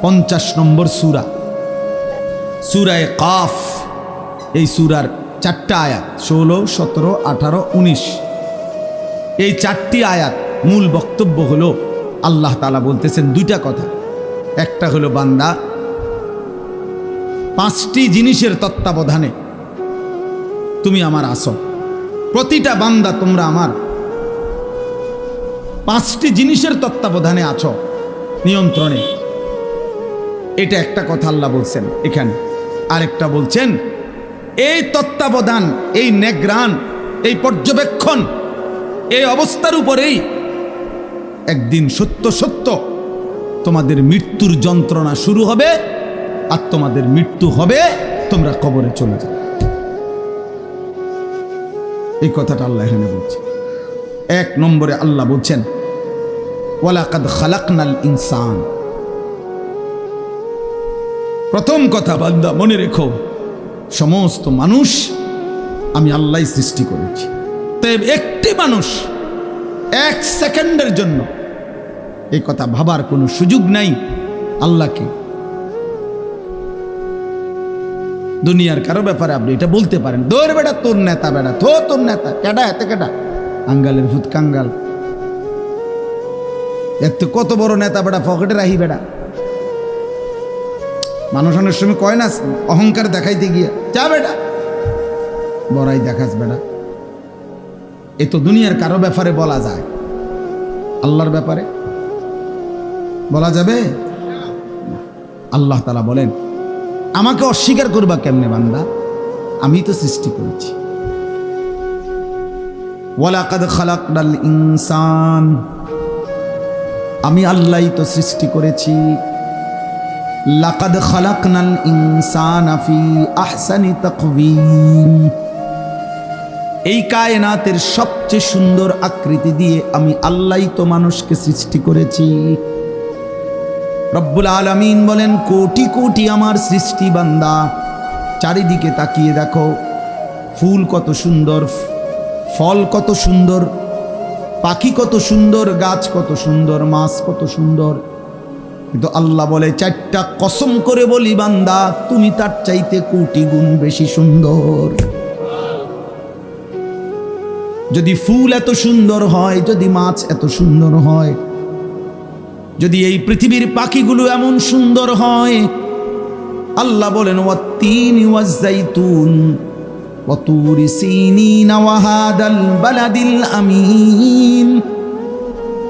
50 নম্বর সূরা, সূরায়ে কাফ। এই সূরার 4টা আয়াত 16, 17, 18, 19। এই 4টি আয়াত মূল বক্তব্য হলো আল্লাহ তাআলা বলতেছেন 2টা কথা। একটা হলো বান্দা 5টি জিনিসের তত্ত্বাবধানে তুমি আমার আসো। প্রতিটা বান্দা তোমরা আমার 5টি জিনিসের তত্ত্বাবধানে আছো, নিয়ন্ত্রণে। এটা একটা কথা আল্লাহ বলছেন এখানে। আরেকটা বলছেন এই তত্ত্বাবধান, এই নেগ্রান, এই পর্যবেক্ষণ, এই অবস্থার উপরেই একদিন সত্য সত্য তোমাদের মৃত্যুর যন্ত্রণা শুরু হবে, আর তোমাদের মৃত্যু হবে, তোমরা কবরে চলে যাবে। এই কথাটা আল্লাহ এখানে বলছে। 1 নম্বরে আল্লাহ বলছেন ওয়ালাকাদ খালাকনাল ইনসান। প্রথম কথা বান্দা মনে রেখো, সমস্ত মানুষ আমি আল্লাহই সৃষ্টি করেছি। তাই একটি মানুষ 1 সেকেন্ডের জন্য এই কথা ভাবার কোনো সুযোগ নাই আল্লাহকে। দুনিয়ার কারো ব্যাপারে আপনি এটা বলতে পারেন, দৌড় বেটা তোর নেতা, বেটা তোর নেতা, কেডা এত কেডা, আঙ্গালের ভূত কাঙ্গাল, এত কত বড় নেতা বেটা, পকেটে রাহি বেটা। মানুষ অনেক সময় কয় না, অহংকার দেখাইতে গিয়ে, যা বেটা বড়াই দেখাস বেটা। এ তো দুনিয়ার কারো ব্যাপারে বলা যায়, আল্লাহর ব্যাপারে বলা যাবে? আল্লাহ তাআলা বলেন আমাকে অস্বীকার করবা কেমনে বান্দা? আমি তো সৃষ্টি করেছি। ওয়ালাকাদ খালাকনাল ইনসান, আমি আল্লাহই তো সৃষ্টি করেছি। লাকাদ খালাকনাল ইনসানা ফি আহসানি তাকওয়িম, এই কায়নাতের সবচেয়ে সুন্দর আকৃতি দিয়ে আমি আল্লাহই তো মানুষকে সৃষ্টি করেছি। রব্বুল আলামিন বলেন, কোটি কোটি আমার সৃষ্টি বান্দা, চারিদিকে তাকিয়ে দেখো, ফুল কত সুন্দর, ফল কত সুন্দর, পাখি কত সুন্দর, গাছ কত সুন্দর, মাছ কত সুন্দর। কিন্তু আল্লাহ বলে, চারটা কসম করে বলি বান্দা, তুমি তার চাইতে কোটি গুণ বেশি সুন্দর। যদি ফুল এত সুন্দর হয়, যদি মাছ এত সুন্দর হয়, যদি এই পৃথিবীর পাখিগুলো এমন সুন্দর হয়, আল্লাহ বলেন, ওয়াত্তিনি ওয়াজ্জাইতুন ওয়া তুরি সিনিন ওয়া হাদাল বালাদিল আমিন,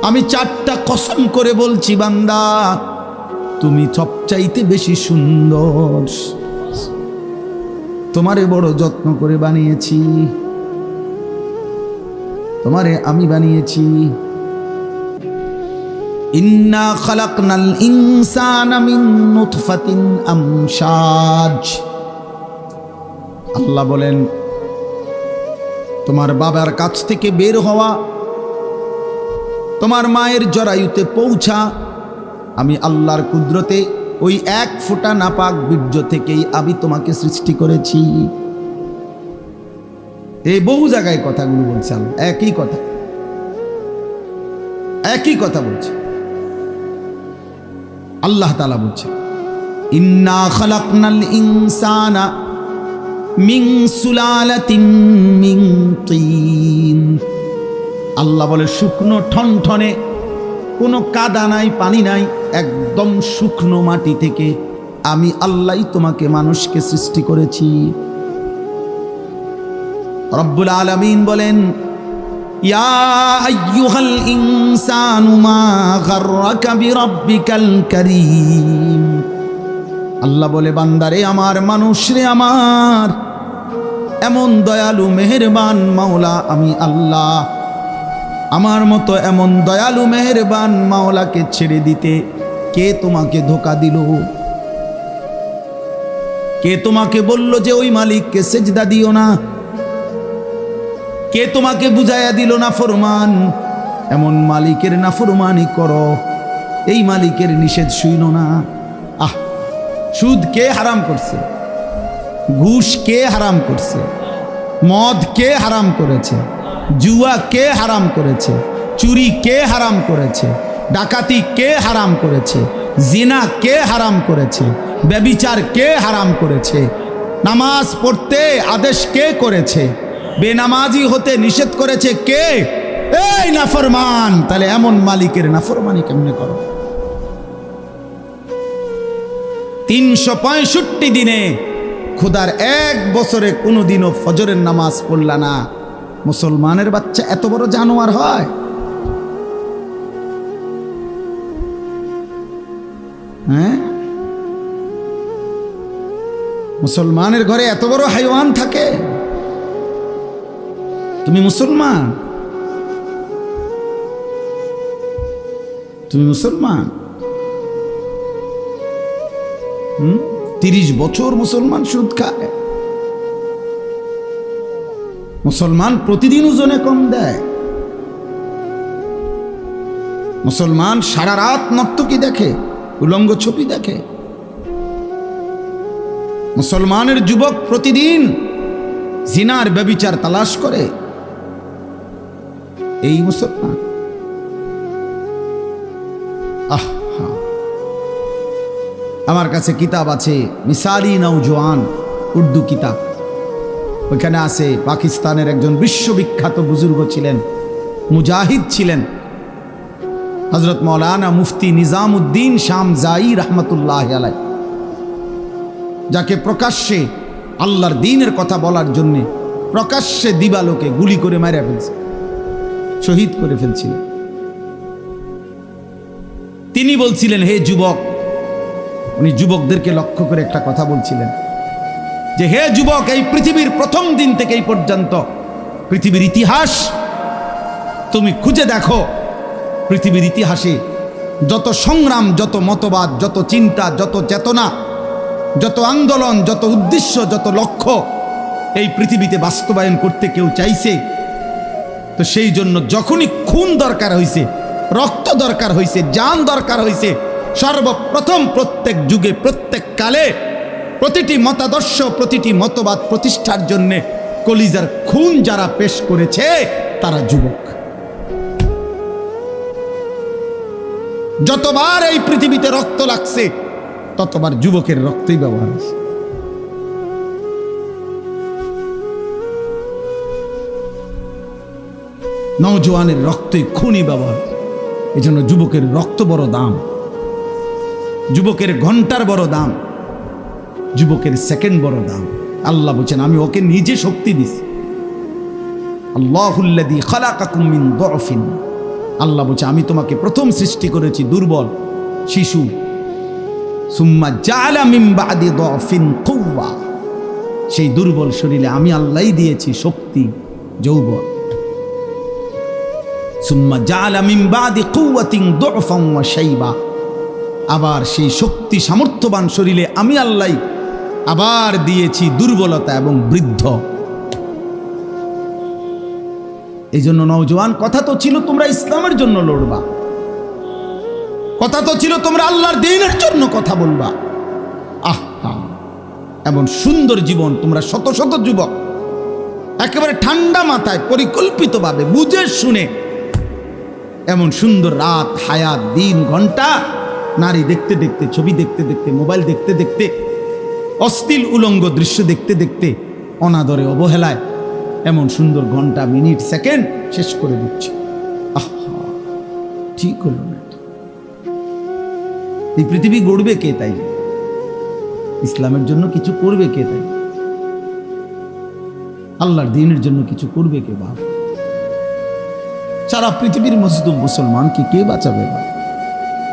আমি চারটা কসম করে বলছি বান্দা, তুমি সবচাইতে বেশি সুন্দর। তোমারে বড় যত্ন করে বানিয়েছি, তোমারে আমি বানিয়েছি। ইন্না খালাকনাল ইনসানা মিন নুতফাতিন আমশাজ, আল্লাহ বলেন, তোমার বাবার কাছ থেকে বের হওয়া, তোমার মায়ের জরায়ুতে পৌঁছা, আমি আল্লাহর কুদরতে ওই এক ফোঁটা নাপাক বীর্য থেকেই আমি তোমাকে সৃষ্টি করেছি। এই বহু জায়গায় কথাগুলো বলছে আল্লাহ, একই কথা, একই কথা বলছে আল্লাহ তাআলা বলছে, ইন্না খালাকনাল ইনসানা মিন সুলালাতিন মিন তিন, আল্লাহ বলে শুকনো ঠনঠনে, কোনো কাদা নাই, পানি নাই, একদম শুকনো মাটি থেকে আমি আল্লাহই তোমাকে মানুষকে সৃষ্টি করেছি। রব্বুল আলামিন বলেন, ইয়া আইয়ুহাল ইনসানু মা গাররাকা বিরাব্বিকাল কারীম, আল্লাহ বলে, বান্দারে আমার, মানুষরে আমার, এমন দয়ালু মেহেরবান মাওলা আমি আল্লাহ, আমার মতো এমন দয়ালু মেহেরবান মাওলাকে ছেড়ে দিতে কে তোমাকে ধোঁকা দিল? কে তোমাকে বলল যে ওই মালিককে সেজদা দিও না? কে তোমাকে বুঝাইয়া দিল না ফরমান, এমন মালিকের নাফরমানি করো, এই মালিকের নিষেধ শুইনো না? আহ, সুদ কে হারাম করছে? ঘুষ কে হারাম করছে? মদ কে হারাম করেছে? জুয়া কে হারাম করেছে? চুরি কে হারাম করেছে? ডাকাতি কে হারাম করেছে? জিনা কে হারাম করেছে? ব্যভিচার কে হারাম করেছে? নামাজ পড়তে আদেশ কে করেছে? বেনামাজি হতে নিষেধ করেছে কে? এই নাফরমান। তাহলে এমন মালিকের নাফরমানি কেমনে করো? 365 দিনে খোদার এক বছরে কোনোদিনও ফজরের নামাজ পড়লা না, মুসলমানের বাচ্চা এত বড় জানোয়ার হয়? হ্যাঁ, মুসলমানের ঘরে এত বড় হাইওয়ান থাকে? তুমি মুসলমান, তুমি মুসলমান। 30 বছর মুসলমান সুদ খায়। মুসলমান প্রতিদিন ওজনে কম দেয়। মুসলমান সারা রাত নর্তকী দেখে, উলঙ্গ ছবি দেখে। মুসলমানের যুবক প্রতিদিন জিনার ব্যভিচার তালাশ করে। এই মুসলমান। আমার কাছে কিতাব আছে, মিসালি নওজোয়ান, উর্দু কিতাব। ওইখানে আছে পাকিস্তানের একজন বিশ্ববিখ্যাত বুজুর্গ ছিলেন, মুজাহিদ ছিলেন, হযরত মৌলানা মুফতি নিজামুদ্দিন শামজাই রহমতুল্লাহ আলাইহ, যাকে প্রকাশ্যে আল্লাহর দ্বীনের কথা বলার জন্য প্রকাশ্যে দিবালোকে গুলি করে মারা ফেলছে, শহীদ করে ফেলছিলেন। তিনি বলছিলেন, হে যুবক, উনি যুবকদেরকে লক্ষ্য করে একটা কথা বলছিলেন, যে হে যুবক, এই পৃথিবীর প্রথম দিন থেকে এই পর্যন্ত পৃথিবীর ইতিহাস তুমি খুঁজে দেখো। পৃথিবীর ইতিহাসে যত সংগ্রাম, যত মতবাদ, যত চিন্তা, যত চেতনা, যত আন্দোলন, যত উদ্দেশ্য, যত লক্ষ্য এই পৃথিবীতে বাস্তবায়ন করতে কেউ চাইছে, তো সেই জন্য যখনই খুন দরকার হয়েছে, রক্ত দরকার হয়েছে, জান দরকার হয়েছে, সর্বপ্রথম প্রত্যেক যুগে, প্রত্যেক কালে প্রতিটি মতাদর্শ, প্রতিটি মতবাদ প্রতিষ্ঠার জন্যে কলিজার খুন যারা পেশ করেছে তারা যুবক। যতবার এই পৃথিবীতে রক্ত লাগছে ততবার যুবকের রক্তই ব্যবহার হয়েছে। নওজোয়ানের রক্তই খুনই ব্যবহার। এই জন্য যুবকের রক্ত বড় দাম, যুবকের ঘন্টার বড় দাম, যুবকের সেকেন্ড বড় দাম। আল্লাহ বলছেন আমি ওকে নিজে শক্তি দিছি। আল্লাহুল্লাযী খালাকাকুম মিন দুআফিন, আল্লাহ বলছে আমি তোমাকে প্রথম সৃষ্টি করেছি দুর্বল শিশু। সুম্মা জাআলা মিন বাদি দুআফিন কুওয়া, সেই দুর্বল শরীরে আমি আল্লাহই দিয়েছি শক্তি, যৌবন। সুম্মা জাআলা মিন বাদি কুওয়াতিন দুআফান ওয়া শাইবা, আবার সেই শক্তি সামর্থ্যবান শরীরে আমি আল্লাহ আবার দিয়েছি দুর্বলতা এবং বৃদ্ধ। এই জন্য নওজোয়ান, কথা তো ছিল তোমরা ইসলামের জন্য লড়বা, কথা তো ছিল তোমরা আল্লাহর দ্বীনের জন্য কথা বলবা। আহা, এমন সুন্দর জীবন তোমরা শত শত যুবক একেবারে ঠান্ডা মাথায় পরিকল্পিতভাবে বুঝে শুনে এমন সুন্দর রাত, হায়াত, দিন, ঘন্টা, নারী দেখতে দেখতে, ছবি দেখতে দেখতে, মোবাইল দেখতে দেখতে, অশ্লীল উলঙ্গ দৃশ্য দেখতে দেখতে, অনাদরে অবহেলায় এমন সুন্দর ঘন্টা, মিনিট, সেকেন্ড শেষ করে দিচ্ছে। আহা, ঠিক হলো না। এই পৃথিবী গড়বে কে? তাই ইসলামের জন্য কিছু করবে কে? তাই আল্লাহর দ্বীনের জন্য কিছু করবে কে? বাপ, সারা পৃথিবীর মজলুম মুসলমানকে কে বাঁচাবে?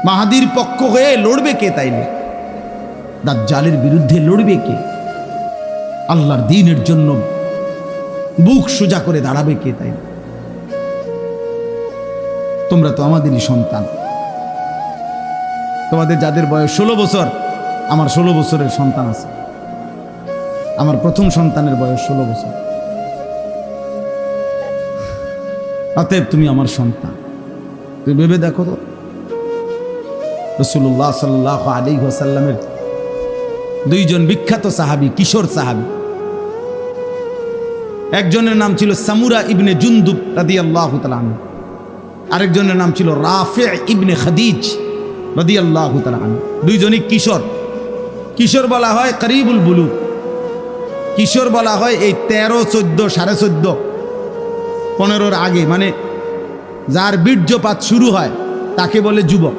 মাহাদির পক্ষ হয়ে লড়বে কে? তাইলে দাজ্জালের বিরুদ্ধে লড়বে কে? আল্লাহর দ্বীনের জন্য বুক সোজা করে দাঁড়াবে কে? তাই তোমরা তো আমাদেরই সন্তান। তোমাদের যাদের বয়স 16 বছর, আমার 16 বছরের সন্তান আছে। আমার প্রথম সন্তানের বয়স 16 বছর। অতএব তুমি আমার সন্তান। তুমি ভেবে দেখো তো, রাসূলুল্লাহ সাল্লাল্লাহু আলাইহি ওয়াসাল্লামের দুইজন বিখ্যাত সাহাবী, কিশোর সাহাবী, একজনের নাম ছিল সামুরা ইবনে জুনদুব রাদিয়াল্লাহু তাআলা আনহু, আরেকজনের নাম ছিল রাফি ইবনে খাদিজ রাদিয়াল্লাহু তাআলা আনহু। দুইজনই কিশোর। কিশোর বলা হয় করিবুল বুলুগ, কিশোর বলা হয় এই 13, 14, 14.5, 15-র আগে, মানে যার বীর্যপাত শুরু হয় তাকে বলে যুবক।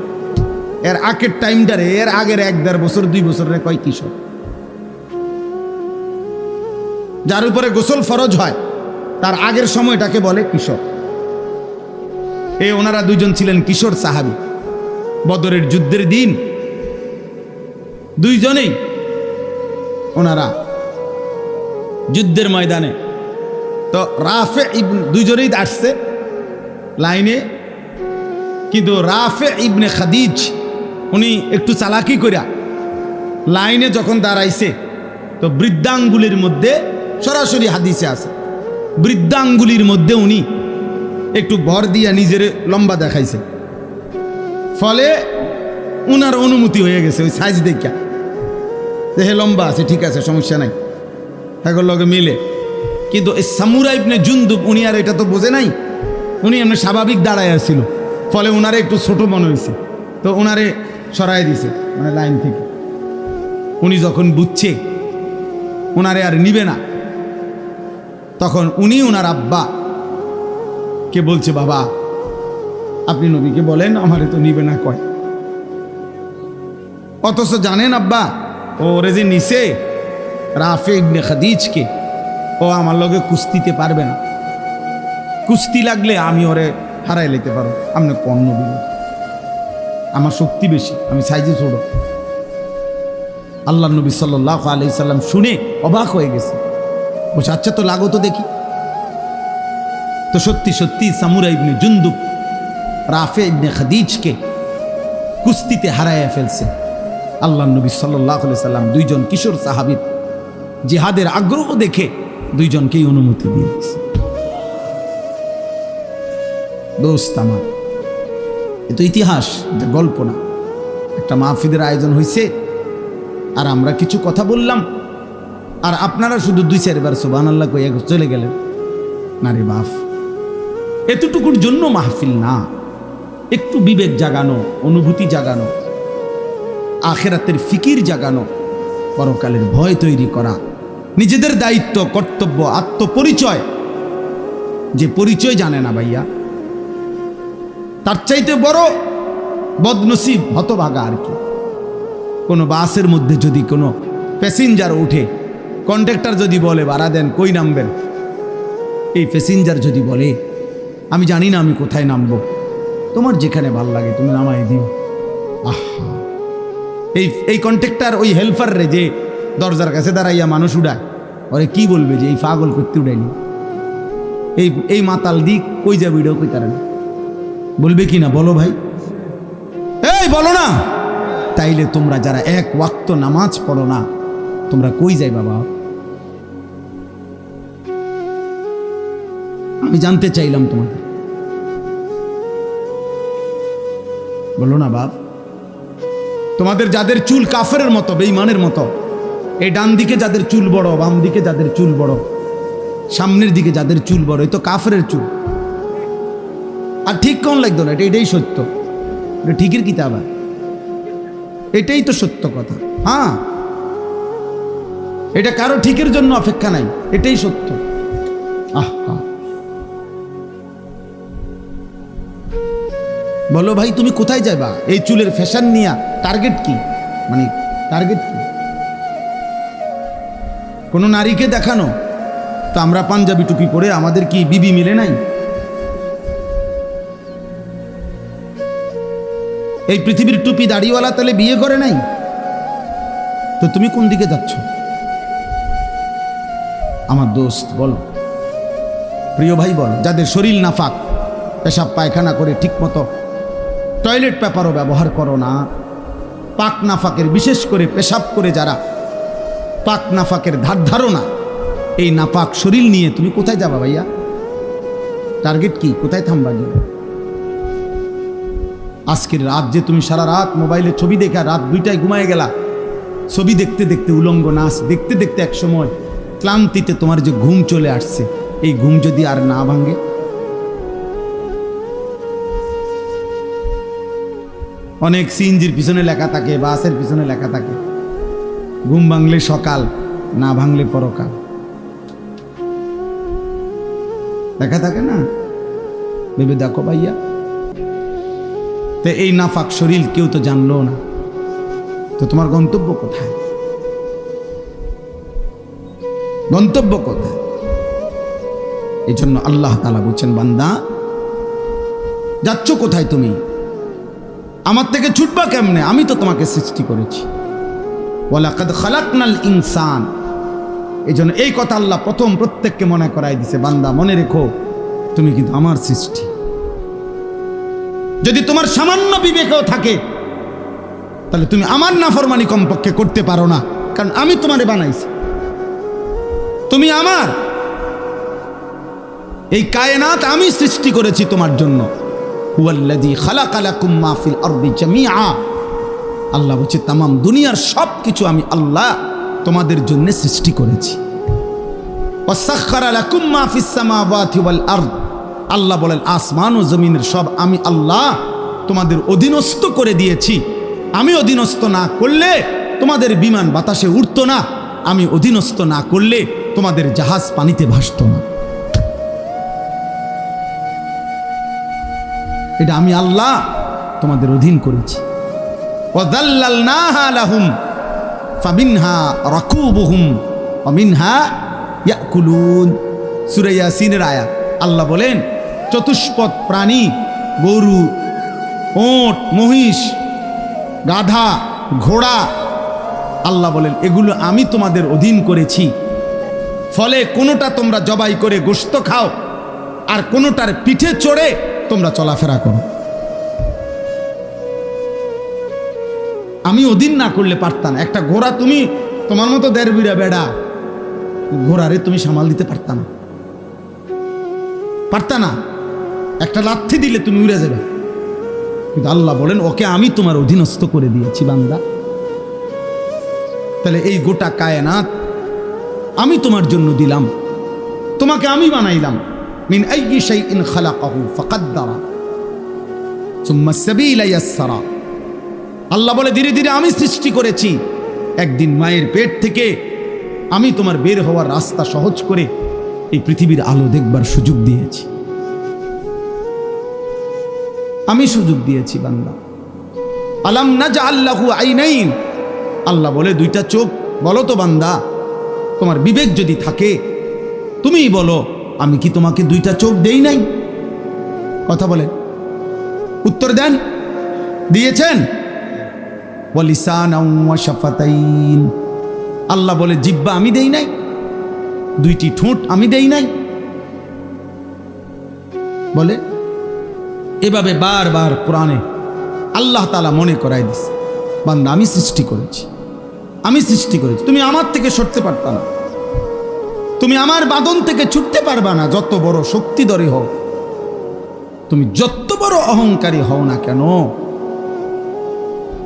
এর আগের টাইমটারে, এর আগের 1-1.5 বছর 2 বছরের কয় কিশোর। যার উপরে গোসল ফরজ হয় তার আগের সময়টাকে বলে কিশোর। এই ওনারা দুইজন ছিলেন কিশোর সাহাবী। বদরের যুদ্ধের দিন দুইজনেই ওনারা যুদ্ধের ময়দানে, তো রাফে ইবনে, দুইজনেই আসছে লাইনে, কিন্তু রাফে ইবনে খাদিজ উনি একটু চালাকি করিয়া লাইনে যখন দাঁড়াইছে, তো বৃদ্ধাঙ্গুলির মধ্যে, সরাসরি হাদিসে আছে, বৃদ্ধাঙ্গুলির মধ্যে উনি একটু ভর দিয়া নিজের লম্বা দেখাইছে, ফলে উনার অনুমতি হয়ে গেছে ওই সাইজ দেখা, হে লম্বা আছে, ঠিক আছে, সমস্যা নাই, তাকে লগে মিলে। কিন্তু এই সামুরা ইবনে জুনদুব উনি আর এটা তো বোঝে নাই, উনি এমনি স্বাভাবিক দাঁড়ায় আসছিল, ফলে উনারে একটু ছোট মনে হয়েছে, তো উনারে সরাই দিছে মানে লাইন থেকে। উনি যখন বুঝছে উনারে আর নিবে না, তখন উনি উনার আব্বা কে বলছে, বাবা আপনি নবীকে বলেন আমারে তো নিবে না কয়। অথচ জানেন আব্বা, ওরে যে নিছে রাফে ইবনে খাদিজকে, ও আমার লগে কুস্তিতে পারবে না, কুস্তি লাগলে আমি ওরে হারাই লেতে পারো, আপনি কম নবী, আমার শক্তি বেশি, আমি সাইজে ছোট। আল্লাহ নবী সাল্লাল্লাহু আলাইহি সাল্লাম শুনে অবাক হয়ে গেছে, বলছে আচ্ছা তো লাগো তো দেখি। তো সত্যি সত্যি সামুরা ইবনে জুনদুব রাফে ইবনে খাদিজকে কুস্তিতে হারাইয়া ফেলছে। আল্লাহ নবী সাল্লাল্লাহু আলাইহি সাল্লাম দুইজন কিশোর সাহাবীর জিহাদের আগ্রহ দেখে দুইজনকেই অনুমতি দিয়ে দিয়েছে। দোস্ত আমার, এ তো ইতিহাস, এটা গল্প না। একটা মাহফিলের আয়োজন হয়েছে আর আমরা কিছু কথা বললাম আর আপনারা শুধু 2-4 বার সুবহানাল্লাহ কইয়া চলে গেলেন। না রে বাপ, এতটুকুর জন্য মাহফিল না। একটু বিবেক জাগানো, অনুভূতি জাগানো, আখিরাতের ফিকির জাগানো, পরকালের ভয় তৈরি করা, নিজেদের দায়িত্ব, কর্তব্য, আত্মপরিচয়। যে পরিচয় জানে না ভাইয়া, তার চাইতে বড় বদনসিব, হতভাগা আর কি। কোনো বাসের মধ্যে যদি কোনো প্যাসেঞ্জার উঠে, কন্ডাক্টর যদি বলে ভাড়া দেন, কই নামবেন? এই প্যাসেঞ্জার যদি বলে আমি জানি না আমি কোথায় নামবো, তোমার যেখানে ভাল লাগে তুমি নামাই দিও। আহা, এই কন্ট্রাক্টর ওই হেল্পার রে যে দরজার কাছে দাঁড়াইয়া মানুষ উড়ায়, ওরে কি বলবে যে এই পাগল করতে উড়াইনি, এই মাতাল দিক কই যাবে, এটাও কই তারা বলবে কি না? বলো ভাই, এই বলো না। তাইলে তোমরা যারা এক ওয়াক্ত নামাজ পড়ো না, তোমরা কই যাই বাবা? আমি জানতে চাইলাম তোমাদের, বলো না বাপ। তোমাদের যাদের চুল কাফেরের মতো, বেঈমানের মতো, এই ডান দিকে যাদের চুল বড়, বাম দিকে যাদের চুল বড়, সামনের দিকে যাদের চুল বড়, এই তো কাফেরের চুল। আর ঠিক কোন লাগতো না, এটাই সত্য, এটা ঠিকের কিতাব, এটাই তো সত্য কথা। হ্যাঁ, এটা কারো ঠিকের জন্য অপেক্ষা নাই, এটাই সত্য। আহা, বলো ভাই তুমি কোথায় যাবা এই চুলের ফ্যাশন নিয়ে? টার্গেট কি? মানে টার্গেট কি? কোন নারীকে দেখানো? তো আমরা পাঞ্জাবি টুপি পরে আমাদের কি বিবি মিলে নাই? এই পৃথিবীর টুপি দাড়িওয়ালা তাহলে বিয়ে করে নাই? তো তুমি কোন দিকে যাচ্ছ আমার দোস্ত? বলো প্রিয় ভাই, বলো। যাদের শরীর নাফাক, পেশাব পায়খানা করে ঠিক মতো টয়লেট পেপারও ব্যবহার করো না, পাক নাফাকের, বিশেষ করে পেশাব করে যারা পাক নাফাকের ধার না, এই নাপাক শরীর নিয়ে তুমি কোথায় যাবা ভাইয়া? টার্গেট কি? কোথায় থামবা গিয়ে? আজকের রাত যে তুমি সারা রাত মোবাইলে ছবি দেখা রাত 2টায় ঘুমায় গেলা, ছবি দেখতে দেখতে, উলঙ্গ নাচ দেখতে দেখতে এক সময় ক্লান্তিতে তোমার যে ঘুম চলে আসছে, এই ঘুম যদি আর না ভাঙে? অনেক সিএনজির পিছনে লেখা থাকে, বাসের পিছনে লেখা থাকে, ঘুম ভাঙলে সকাল, না ভাঙলে পরকাল, লেখা থাকে না? ভেবে দেখো ভাইয়া। তো এই নাফাক শরীর কেউ তো জানলো না, তো তোমার গন্তব্য কোথায়? গন্তব্য কোথায়? এই জন্য আল্লাহ তাআলা বলছেন, বান্দা যাচ্ছ কোথায় তুমি? আমার থেকে ছুটবা কেমনে? আমি তো তোমাকে সৃষ্টি করেছি। ওয়ালাকাদ খালাকনাল ইনসান। এই জন্য এই কথা আল্লাহ প্রথম প্রত্যেককে মনে করাই দিছে, বান্দা মনে রেখো তুমি কিন্তু আমার সৃষ্টি। যদি তোমার সামান্য বিবেকও থাকে তাহলে তুমি আমার নাফরমানি কমপক্ষে করতে পারো না, কারণ আমি তোমারে বানাইছি, তুমি আমার। এই কায়নাত আমি সৃষ্টি করেছি তোমার জন্য। হুয়াল্লাযী খালাকা লাকুম মা ফিল আরদি জামিআ। আল্লাহ বলছে তামাম দুনিয়ার সব কিছু আমি আল্লাহ তোমাদের জন্য সৃষ্টি করেছি। ওয়াসাখখারা লাকুম মা ফিস সামাওয়াতি ওয়াল আরদ। আল্লাহ বলেন আসমান ও জমিনের সব আমি আল্লাহ তোমাদের অধীনস্থ করে দিয়েছি। আমি অধীনস্থ না করলে তোমাদের বিমান বাতাসে উড়তো না, আমি অধীনস্থ না করলে তোমাদের জাহাজ পানিতে ভাসতো না। এটা আমি আল্লাহ তোমাদের অধীন করেছি। ওয়াযাল্লালনাহা লাহুম ফামিনহা রাকুবুহুম ওয়া মিনহা ইয়াকুলুন। সূরা ইয়াসিনের আয়াত। আল্লাহ বলেন চতুষ্পদ প্রাণী, গরু, ওট, মহিষ, গাধা, ঘোড়া, আল্লাহ বলেন এগুলো আমি তোমাদের অধীন করেছি, ফলে কোনোটা তোমরা জবাই করে গোশত খাও আর কোনোটার পিঠে চড়ে তোমরা চলাফেরা করো। আমি অধীন না করলে পারতাম। একটা ঘোড়া তুমি তোমার মতো দেড় বিড়া বেড়া ঘোড়ারে তুমি সামাল দিতে পারতা না। একটা লাথি দিলে তুমি উড়ে যাবে। কিন্তু আল্লাহ বলেন ওকে আমি তোমার অধীনস্থ করে দিয়েছি বান্দা। তাহলে এই গোটা কায়নাত আমি তোমার জন্য দিলাম, তোমাকে আমি বানাইলাম। মিন আইয়ি শাইইন খালাকাহু ফাকাদ্দারা সুম্মা সাবিলা ইয়াসসারা। আল্লাহ বলে ধীরে ধীরে আমি সৃষ্টি করেছি। একদিন মায়ের পেট থেকে আমি তোমার বের হওয়ার রাস্তা সহজ করে এই পৃথিবীর আলো দেখবার সুযোগ দিয়েছি। আমি সুযোগ দিয়েছি বান্দা। আলাম নাজআল লাহু আইনাইন। আল্লাহ বলে দুইটা চোখ। বলো তো বান্দা, তোমার বিবেক যদি থাকে তুমিই বলো আমি কি তোমাকে দুইটা চোখ দেই নাই? কথা বলে উত্তর দেন। দিয়েছেন? ওয়ালিসানাও ওয়া শাফাতাইন। আল্লাহ বলে জিহ্বা আমি দেই নাই? দুইটি ঠোঁট আমি দেই নাই? বলে এভাবে বারবার কোরআনে আল্লাহ তাআলা মনে করাই দিছে বান্দা আমি সৃষ্টি করেছি, আমি সৃষ্টি করেছি। তুমি আমার থেকে সরতে পারতা না, তুমি আমার বাঁধন থেকে ছুটতে পারবা না। যত বড় শক্তিধরী হও, তুমি যত বড় অহংকারী হও না কেন,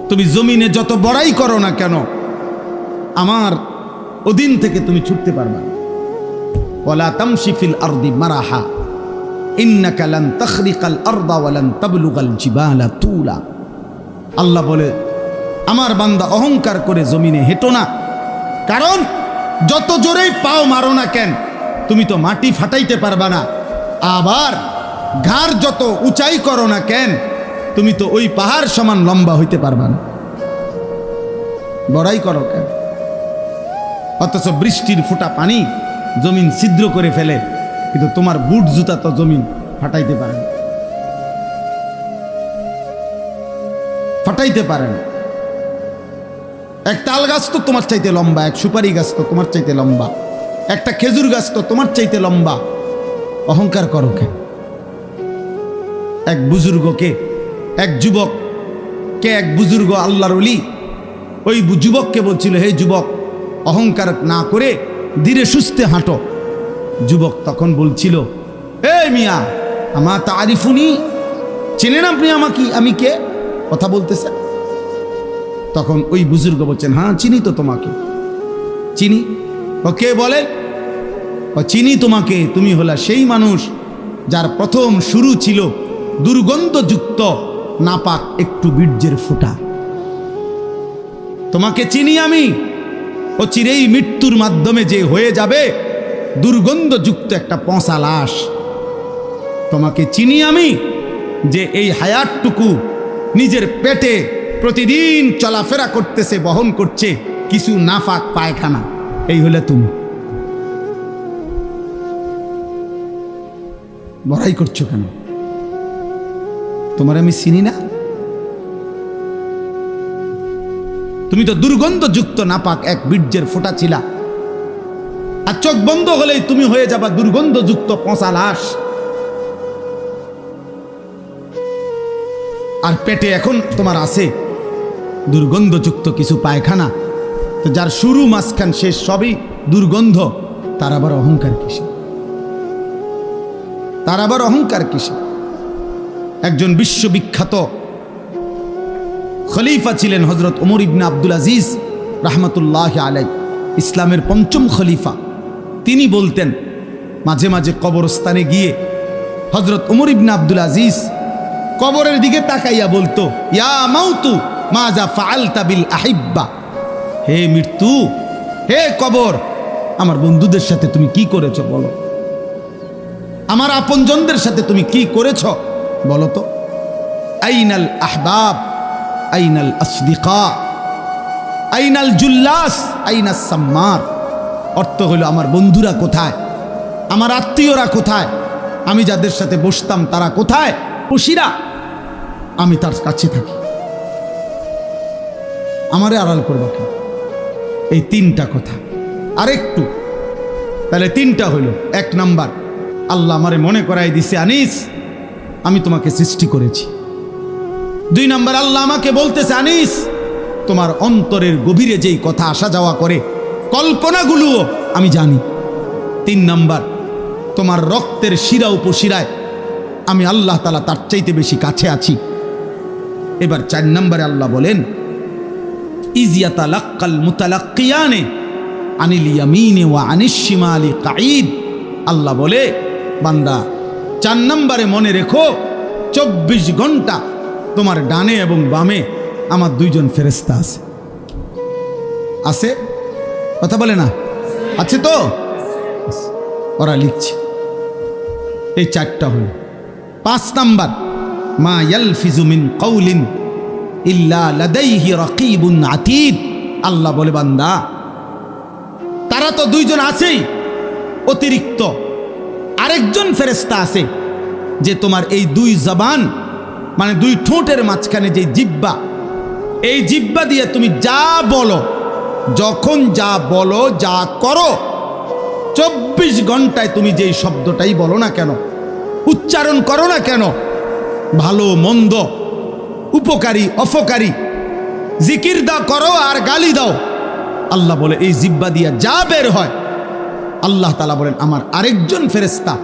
তুমি জমিনে যত বড়াই করো না কেন, আমার অধীন থেকে তুমি ছুটতে পারবা না। ওয়ালা তামশি ফিল আরদি মারাহা ইন্নাকা লান তাখরিকাল আরদা ওয়া লান তাবলুগাল জিবালা তুলা। আল্লাহ বলে আমার বান্দা অহংকার করে জমিনে হেঁটো না, কারণ যত জোরেই পাও মারো না কেন তুমি তো মাটি ফাটাইতে পারবা না। আবার ঘাড় যত উঁচাই করো না কেন তুমি তো ওই পাহাড় সমান লম্বা হইতে পারবা না। বড়াই করো কেন? অথচ বৃষ্টির ফোঁটা পানি জমিন ছিদ্র করে ফেলে, কিন্তু তোমার বুট জুতা তো জমিন ফাটাইতে পারে না, ফাটাইতে পারে না। এক তাল গাছ তো তোমার চাইতে লম্বা, এক সুপারি গাছ তো তোমার চাইতে লম্বা, একটা খেজুর গাছ তো তোমার চাইতে লম্বা। অহংকার করো কেন? এক বুজুর্গকে, এক যুবককে, এক বুজুর্গ আল্লাহর ওলি ওই যুবককে বলছিল হে যুবক অহংকার না করে ধীরে সুস্থে হাঁটো। যুবক তখন বলছিল এ মিয়া আমা তারিফুনি, চেনেন আপনি আমাকে, আমি কে? কথা বলতেছে। তখন ওই বুজুর্গ বলছেন হ্যাঁ চিনি তো তোমাকে, চিনি। ও কে বলে? ও চিনি তোমাকে, তুমি হলা সেই মানুষ যার প্রথম শুরু ছিল দুর্গন্ধযুক্ত নাপাক একটু বীর্যের ফোঁটা। তোমাকে চিনি আমি। ও চিরেই মৃত্যুর মাধ্যমে যে হয়ে যাবে দুর্গন্ধযুক্ত একটা পচা লাশ। তোমাকে চিনি আমি যে এই হায়াতটুকু নিজের পেটে প্রতিদিন চলাফেরা করতেছে, বহন করছে কিছু নাফাক পায়খানা। এই হলে তুমি। বড়াই করছো কেন? তোমার আমি চিনি না? তুমি তো দুর্গন্ধযুক্ত নাপাক এক বীর্যের ফোঁটা ছিলা, আর চোখ বন্ধ হলেই তুমি হয়ে যাবা দুর্গন্ধযুক্ত পচা লাশ। আর পেটে এখন তোমার আছে দুর্গন্ধযুক্ত কিছু পায়খানা। তো যার শুরু মাঝখান শেষ সবই দুর্গন্ধ, তার আবার অহংকার কিসে? তার আবার অহংকার কিসে? একজন বিশ্ববিখ্যাত খলিফা ছিলেন হজরত ওমর ইবনে আব্দুল আজিজ রাহমাতুল্লাহি আলাইহি, ইসলামের পঞ্চম খলিফা। তিনি বলতেন মাঝে মাঝে কবরস্থানে গিয়ে হজরত ওমর ইবনে আব্দুল আজিজ কবরের দিকে তাকাইয়া বলতো ইয়া মাউতু মাজা ফাআলতা বিল আহিব্বা। হে মৃত্যু, হে কবর, আমার বন্ধুদের সাথে তুমি কি করেছো বলো, আমার আপনজনদের সাথে তুমি কি করেছো বলো তো। আইনাল আহবাব আইনাল আসদিকা আইনাল জুল্লাস আইনাস সাম্মার। অর্থ হলো আমার বন্ধুরা কোথায়, আমার আত্মীয়রা কোথায়, আমি যাদের সাথে বসতাম তারা কোথায়, খুশিরা আমি তার কাছে থাকি, আমারে আড়াল করবা কেন? এই তিনটা কথা। আরেকটু, তাহলে তিনটা হইল। এক নাম্বার, আল্লাহ আমারে মনে করাই দিছে, আনিস আমি তোমাকে সৃষ্টি করেছি। দুই নাম্বার, আল্লাহ আমাকে বলতেছে, আনিস তোমার অন্তরের গভীরে যেই কথা আসা যাওয়া করে, কল্পনাগুলোও আমি জানি। তিন নাম্বার, তোমার রক্তের শিরা উপশিরায় আমি আল্লাহ তাআলা তার চাইতে বেশি কাছে আছি। এবার চার নম্বরে আল্লাহ বলেন, ইজিয়াতালাক্কাল মুতালাক্কিয়ানে আনিল ইয়ামিনে ওয়া আনিশ শিমালি কাঈদ। আল্লাহ বলে, বান্দা চার নম্বরে মনে রেখো, 24 ঘন্টা তোমার ডানে এবং বামে আমার দুইজন ফেরেশতা আছে। আছে? কথা বলে না? আছে তো? ওরা লিখছে। এই চারটা হল। 5 নাম্বার, মা ইয়ালফিজু মিন কাউলিন ইল্লা লাদাইহি রাকিবুন আতীদ। আল্লাহ বলে, বান্দা তারা তো দুইজন আছেই, অতিরিক্ত আরেকজন ফেরেশতা আছে যে তোমার এই দুই জবান মানে দুই ঠোঁটের মাঝখানে যে জিহ্বা, এই জিহ্বা দিয়ে তুমি যা বলো, যখন যা বলো, যা করো, 24 ঘন্টায় তুমি যেই শব্দটাই বলো না কেন, উচ্চারণ করো না কেন, ভালো মন্দ, উপকারী অপকারী, জিকির দাও করো আর গালি দাও, আল্লাহ বলে এই জিহ্বা দিয়া যা বের হয়, আল্লাহ তাআলা বলেন আমার আরেকজন ফেরেশতা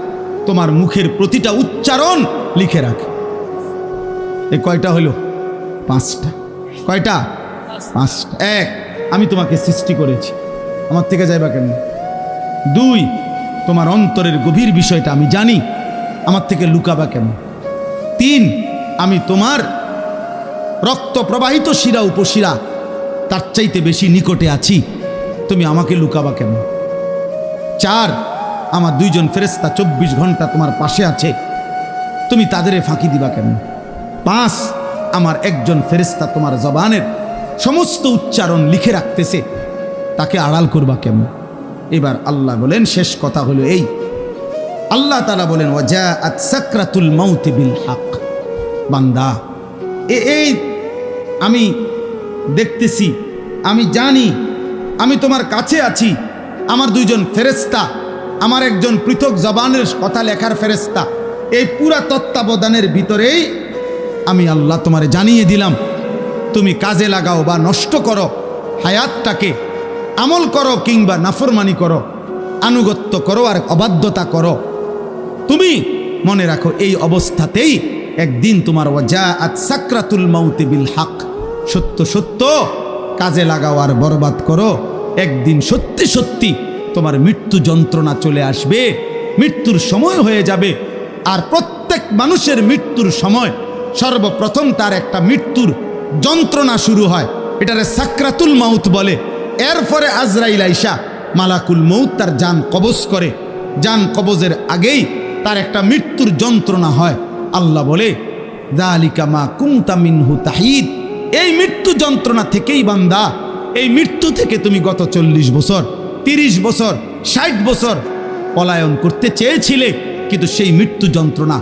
তোমার মুখের প্রতিটা উচ্চারণ লিখে রাখে। এই কয়টা হলো? 5টা। কয়টা? 5টা। 1, আমি তোমাকে সৃষ্টি করেছি, আমার থেকে যাইবা কেন? 2, তোমার অন্তরের গভীর বিষয়টা আমি জানি, আমার থেকে লুকাবা কেন? 3, আমি তোমার রক্ত প্রবাহিত শিরা উপশিরা তার চাইতে বেশি নিকটে আছি, তুমি আমাকে লুকাবা কেন? 4, আমার দুইজন ফেরেশতা 24 ঘন্টা তোমার পাশে আছে, তুমি তাদের ফাঁকি দিবা কেন? 5, আমার একজন ফেরেশতা তোমার জবানের সমস্ত উচ্চারণ লিখে রাখতেছে, তাকে আড়াল করবা কেমন? এবার আল্লাহ বলেন, শেষ কথা হলো এই, আল্লাহ তাআলা বলেন, ওয়াজাআত সাকরাতুল মাউত বিল হক। বান্দা এই আমি দেখতেছি, আমি জানি, আমি তোমার কাছে আছি, আমার দুইজন ফেরেশতা, আমার একজন পৃথক জবানের কথা লেখার ফেরেশতা, এই পুরা তত্ত্বাবধানের ভিতরেই আমি আল্লাহ তোমারে জানিয়ে দিলাম, তুমি কাজে লাগাও বা নষ্ট করো হায়াতটাকে, আমল করো কিংবা নাফরমানি করো, আনুগত্য করো আর অবাধ্যতা করো, তুমি মনে রাখো এই অবস্থাতেই একদিন তোমার ওয়াজাআত সাকরাতুল মাউত বিল হক, সত্য সত্য কাজে লাগাও আর বরবাদ করো, একদিন সত্যি সত্যি তোমার মৃত্যু যন্ত্রণা চলে আসবে, মৃত্যুর সময় হয়ে যাবে। আর প্রত্যেক মানুষের মৃত্যুর সময় সর্বপ্রথম তার একটা মৃত্যুর যন্ত্রণা শুরু হয়, এটারে সাকরাতুল মাউত বলে। এরপরে আজরাইল আইসা মালাকুল মউত তার জান কবজ করে, জান কবজের আগেই তার একটা মৃত্যুর যন্ত্রণা হয়। আল্লাহ বলে, যালিকা মা কুনতা মিনহু তাহিদ। এই মৃত্যু যন্ত্রণা থেকেই বান্দা, এই মৃত্যু থেকে তুমি গত 40 বছর, 30 বছর, 60 বছর পলায়ন করতে চেয়েছিলে, কিন্তু সেই মৃত্যু যন্ত্রণা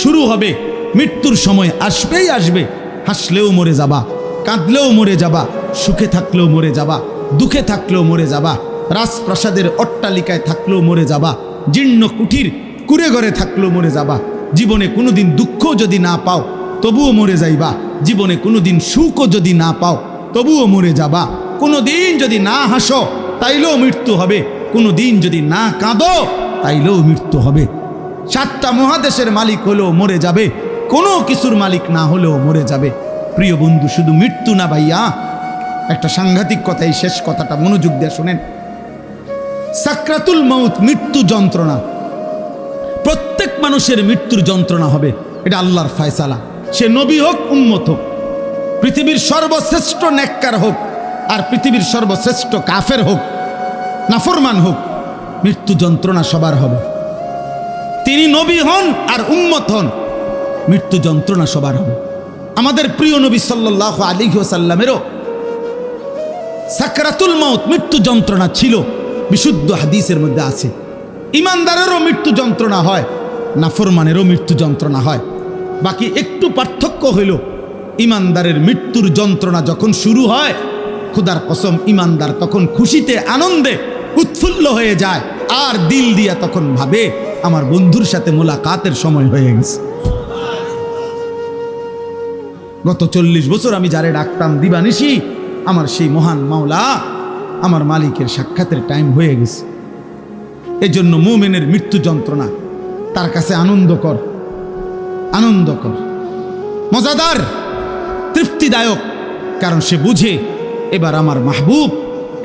শুরু হবে। মৃত্যুর সময় আসবেই আসবে, হাসলেও মরে যাবা, কাঁদলেও মরে যাবা, সুখে থাকলেও মরে যাবা, দুঃখে থাকলেও মরে যাবা, রাজপ্রাসাদের অট্টালিকায় থাকলেও মরে যাবা, জীর্ণ কুঠির কুড়ে ঘরে থাকলেও মরে যাবা, জীবনে কোনোদিন দুঃখ যদি না পাও তবুও মরে যাইবা, জীবনে কোনোদিন সুখও যদি না পাও তবুও মরে যাবা, কোনোদিন যদি না হাসো তাইলেও মৃত্যু হবে, কোনোদিন যদি না কাঁদো তাইলেও মৃত্যু হবে। 7টা মহাদেশের মালিক হলেও মরে যাবে, কোনো কিছুর মালিক না হলেও মরে যাবে। প্রিয় বন্ধু, শুধু মৃত্যু না ভাইয়া, একটা সাংঘাতিক কথা, এই শেষ কথাটা মনোযোগ দিয়ে শুনেন। সাকরাতুল মাউত মৃত্যু যন্ত্রণা, প্রত্যেক মানুষের মৃত্যুর যন্ত্রণা হবে, এটা আল্লাহর ফয়সালা। সে নবী হোক, উম্মত হোক, পৃথিবীর সর্বশ্রেষ্ঠ নেককার হোক আর পৃথিবীর সর্বশ্রেষ্ঠ কাফের হোক, নাফরমান হোক, মৃত্যু যন্ত্রণা সবার হবে। তিনি নবী হন আর উম্মত হন, মৃত্যু যন্ত্রণা সবার হবে। আমাদের প্রিয় নবী সাল্লাল্লাহু আলাইহি ওয়াসাল্লামেরও সাকরাতুল মাউত মৃত্যু যন্ত্রণা ছিল, বিশুদ্ধ হাদিসের মধ্যে আছে। ইমানদারেরও মৃত্যু যন্ত্রণা হয়, নাফরমানেরও মৃত্যু যন্ত্রণা হয়। বাকি একটু পার্থক্য হইল, ইমানদারের মৃত্যুর যন্ত্রণা যখন শুরু হয় খুদার কসম ইমানদার তখন খুশিতে আনন্দে উৎফুল্ল হয়ে যায়, আর দিল দিয়া তখন ভাবে আমার বন্ধুর সাথে মোলাকাতের সময় হয়ে গেছে। গত 40 বছর আমি যারে ডাকতাম দিবানিশি, আমার সেই মহান মাওলা আমার মালিকের সাক্ষাতের টাইম হয়ে গেছে। এজন্য মুমিনের মৃত্যু যন্ত্রণা তার কাছে আনন্দকর, আনন্দকর, মজাদার, তৃপ্তিদায়ক, কারণ সে বুঝে এবার আমার মাহবুব,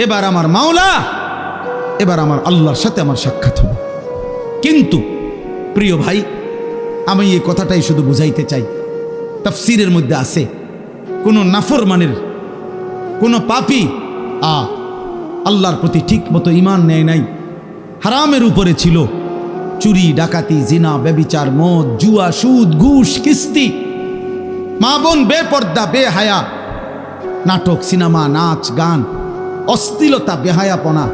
এবার আমার মাওলা, এবার আমার আল্লাহর সাথে আমার সাক্ষাৎ হবে। কিন্তু প্রিয় ভাই, আমি এই কথাটাই শুধু বুঝাইতে চাই, তাফসীরের মধ্যে আছে কোন নাফরমানের, কোন পাপী আল্লাহর প্রতি ঠিক মতো ঈমান নেয় নাই, হারামের উপরে ছিল, চুরি, ডাকাতি, জিনা, ব্যভিচার, মদ, জুয়া, সুদ, ঘুষ, কিস্তি, মা বোন বেপর্দা, বেহায়া, নাটক, সিনেমা, নাচ, গান, অশ্লীলতা, বেহায়াপনা,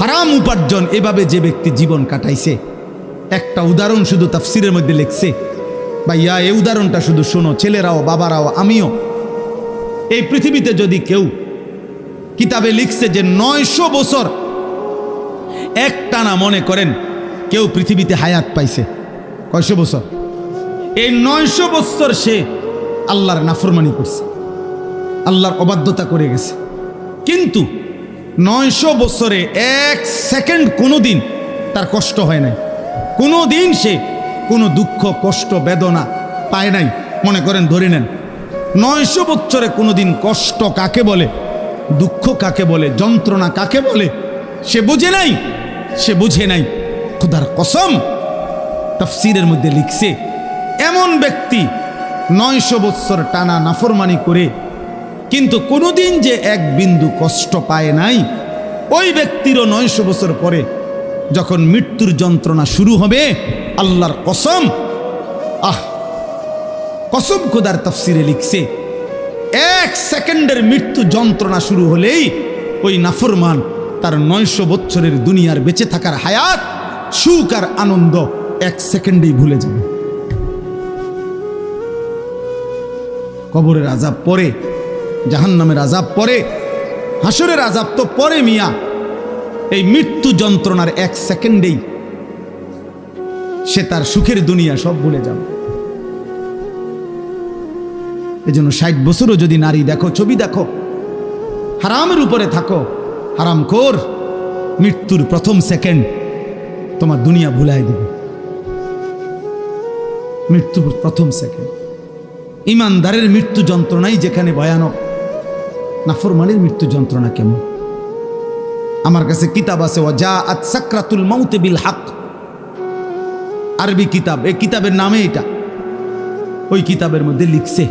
হারাম উপার্জন, এভাবে যে ব্যক্তি জীবন কাটাইছে, একটা উদাহরণ শুধু তাফসীরের মধ্যে লিখছে। ভাইয়া, এই উদাহরণটা শুধু শোনো, ছেলেরাও, বাবারাও, আমিও। এই পৃথিবীতে যদি কেউ, কিতাবে লিখছে যে 900 বছর একটানা, মনে করেন কেউ পৃথিবীতে হায়াত পাইছে, কয়শো বছর? এই 900 বছর সে আল্লাহর নাফরমানি করছে, আল্লাহর অবাধ্যতা করে গেছে, কিন্তু 900 বছরে 1 সেকেন্ড কোনোদিন তার কষ্ট হয় নাই, কোনোদিন সে কোনো দুঃখ, কষ্ট, বেদনা পায় নাই। মনে করেন, ধরে নেন 900 বছরে কোনোদিন কষ্ট কাকে বলে, দুঃখ কাকে বলে, যন্ত্রণা কাকে বলে সে বুঝে নাই, সে বুঝে নাই। খুদার কসম, তাফসীরের মধ্যে লিখছে, এমন ব্যক্তি 900 বছর টানা নাফরমানি করে কিন্তু কোনোদিন যে এক বিন্দু কষ্ট পায় নাই, ওই ব্যক্তিরও 900 বছর পরে যখন মৃত্যুর যন্ত্রণা শুরু হবে, আল্লাহর কসম, কসম খুদার তাফসীরে লিখছে, 1 সেকেন্ডের মৃত্যু যন্ত্রণা শুরু হলেই ওই নাফরমান তার 900 বছরের দুনিয়ার বেঁচে থাকার হায়াত, সুখ আর আনন্দ 1 সেকেন্ডেই ভুলে যাবে। কবরের আযাব পরে, জাহান্নামের আযাব পরে, হাসরের আযাব তো পরে মিয়া। এই মৃত্যু যন্ত্রণার 1 সেকেন্ডেই সে তার সুখের দুনিয়া সব ভুলে যাবে। এজন্য 60 বছরও যদি নারী দেখো, ছবি দেখো, হারামের উপরে থাকো, হারামখোর, মৃত্যুর প্রথম সেকেন্ড তোমার দুনিয়া ভুলাই দেবে। মৃত্যুর প্রথম সেকেন্ড। ইমানদারের মৃত্যু যন্ত্রণাই যেখানে ভয়ানক, নাফরমানের মৃত্যু যন্ত্রণা কেমন? আমার কাছে কিতাব আছে, ওয়াজাআত সাকরাতুল মাউত বিল হক, আরবি কিতাব, এই কিতাবের নামে এটা। ওই কিতাবের মধ্যে লিখছে,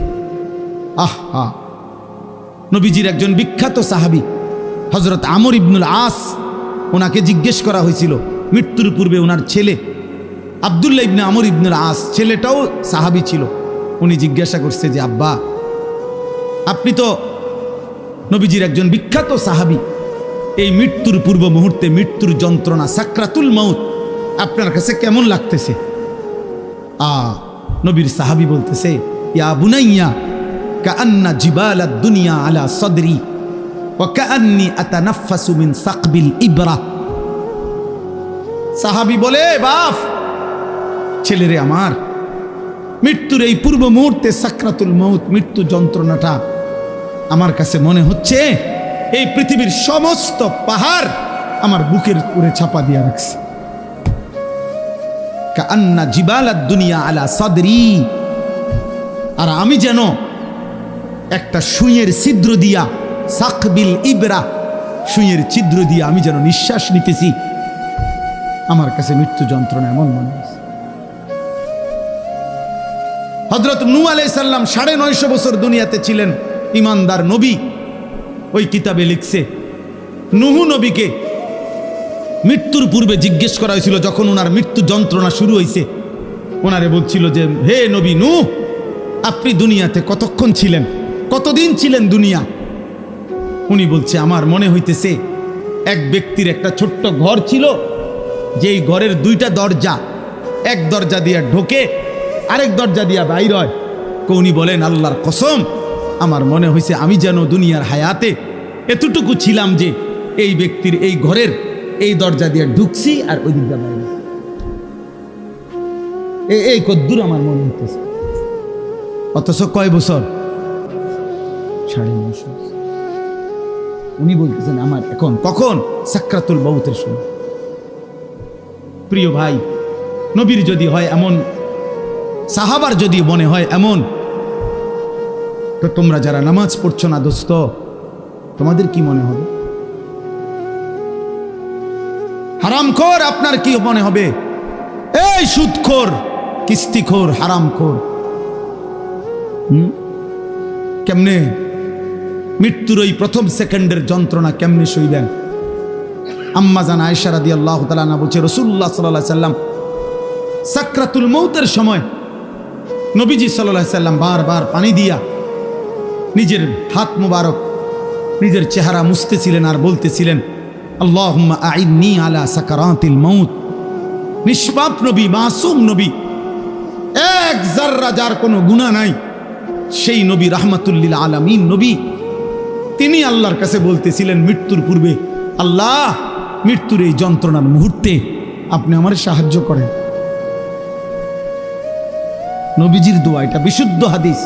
নবীজির একজন বিখ্যাত সাহাবী হযরত আমর ইবনুল আস, ওনাকে জিজ্ঞেস করা হয়েছিল মৃত্যুর পূর্বে, ওনার ছেলে আব্দুল্লাহ ইবনে আমর ইবনুল আস, ছেলেটাও সাহাবী ছিল। উনি জিজ্ঞাসা করছে যে, আব্বা, আপনি তো নবীজির একজন বিখ্যাত সাহাবী, এই মৃত্যুর পূর্ব মুহূর্তে মৃত্যুর যন্ত্রণা, সাকরাতুল মাউত আপনার কাছে কেমন লাগতেছে? নবীর সাহাবী বলতেছে, ইয়া বুনাইয়া কাআন্না জিবালাদ দুনিয়া আলা সদরি ওয়া কাআন্নি আতানাফাসু মিন সাকবিল ইবরা। সাহাবী বলে, বাপ, ছেলেরে আমার, মৃত্যুর এই পূর্ব মুহূর্তে সাকরাতুল মাউত, মৃত্যু যন্ত্রণাটা আমার কাছে মনে হচ্ছে এই পৃথিবীর সমস্ত পাহাড় আমার বুকের উপরে চাপা দিয়ে রাখছে। কাআন্না জিবালাদ দুনিয়া আলা সদরি, আর আমি যেন একটা সুইয়ের ছিদ্র দিয়া, সাকবিল ইবরা, সুইয়ের ছিদ্র দিয়া আমি যেন নিঃশ্বাস নিতেছি। আমার কাছে মৃত্যু যন্ত্রণা এমন মনে হচ্ছে। হযরত নূহ আলাইহিস সালাম 950 বছর দুনিয়াতে ছিলেন, ইমানদার নবী। ওই কিতাবে লিখছে, নূহ নবীকে মৃত্যুর পূর্বে জিজ্ঞেস করা হয়েছিল, যখন ওনার মৃত্যু যন্ত্রণা শুরু হয়েছে, ওনারে বলছিল যে, হে নবী নূহ, আপনি দুনিয়াতে কতক্ষণ ছিলেন, কতদিন ছিলেন দুনিয়া? উনি বলছে, আমার মনে হইতেছে এক ব্যক্তির একটা ছোট্ট ঘর ছিল, যেই ঘরের 2টা দরজা, এক দরজা দিয়া ঢোকে, আরেক দরজা দিয়া বাইর হয়। উনি বলেন, আল্লাহর কসম, আমার মনে হয়েছে আমি যেন দুনিয়ার হায়াতে এতটুকু ছিলাম যে এই ব্যক্তির এই ঘরের এই দরজা দিয়ে ঢুকছি আর ওই দিক দিয়ে বাইরে। এই কদ্দুর আমার মনে হইতেছে। অথচ কয় বছর? 9.5 বছর। উনি বলতেছেন আমার এখন কখন? সাকরাতুল মউতের সময়। প্রিয় ভাই, নবীর যদি হয় এমন, সাহাবার যদি মনে হয় এমন, তো তোমরা যারা নামাজ পড়ছো না দোস্ত, তোমাদের কি মনে হবে? হারামখোর আপনার কি মনে হবে? এই সুদখোর, কিস্তিখোর, হারামখোর, কেমনে মৃত্যুর ওই প্রথম সেকেন্ডের যন্ত্রণা কেমনে সইবেন? আম্মা জান আয়েশা রাদিয়াল্লাহু তাআলা আনহা বলছে, রাসূলুল্লাহ সাল্লাল্লাহু আলাইহি সাল্লাম সাকরাতুল মউতের সময় নবীজি সাল্লাল্লাহু আলাইহি সাল্লাম বারবার পানি দিয়া নিজের হাত মুবারক, নিজের চেহারা মুছতেছিলেন আর বলতেছিলেন, আল্লাহুম্মা আইন্নি আলা সাকারাতিল মউত। নিষ্পাপ নবী, মাসুম নবী, এক যাররা যার কোনো গুনাহ নাই, সেই নবী রাহমাতুল লিল আলামিন নবী, তিনি আল্লাহর কাছে বলতেছিলেন মৃত্যুর পূর্বে, আল্লাহ মৃত্যুর এই যন্ত্রণার মুহূর্তে আপনি আমার সাহায্য করেন। নবীজির দোয়া, এটা বিশুদ্ধ হাদিস।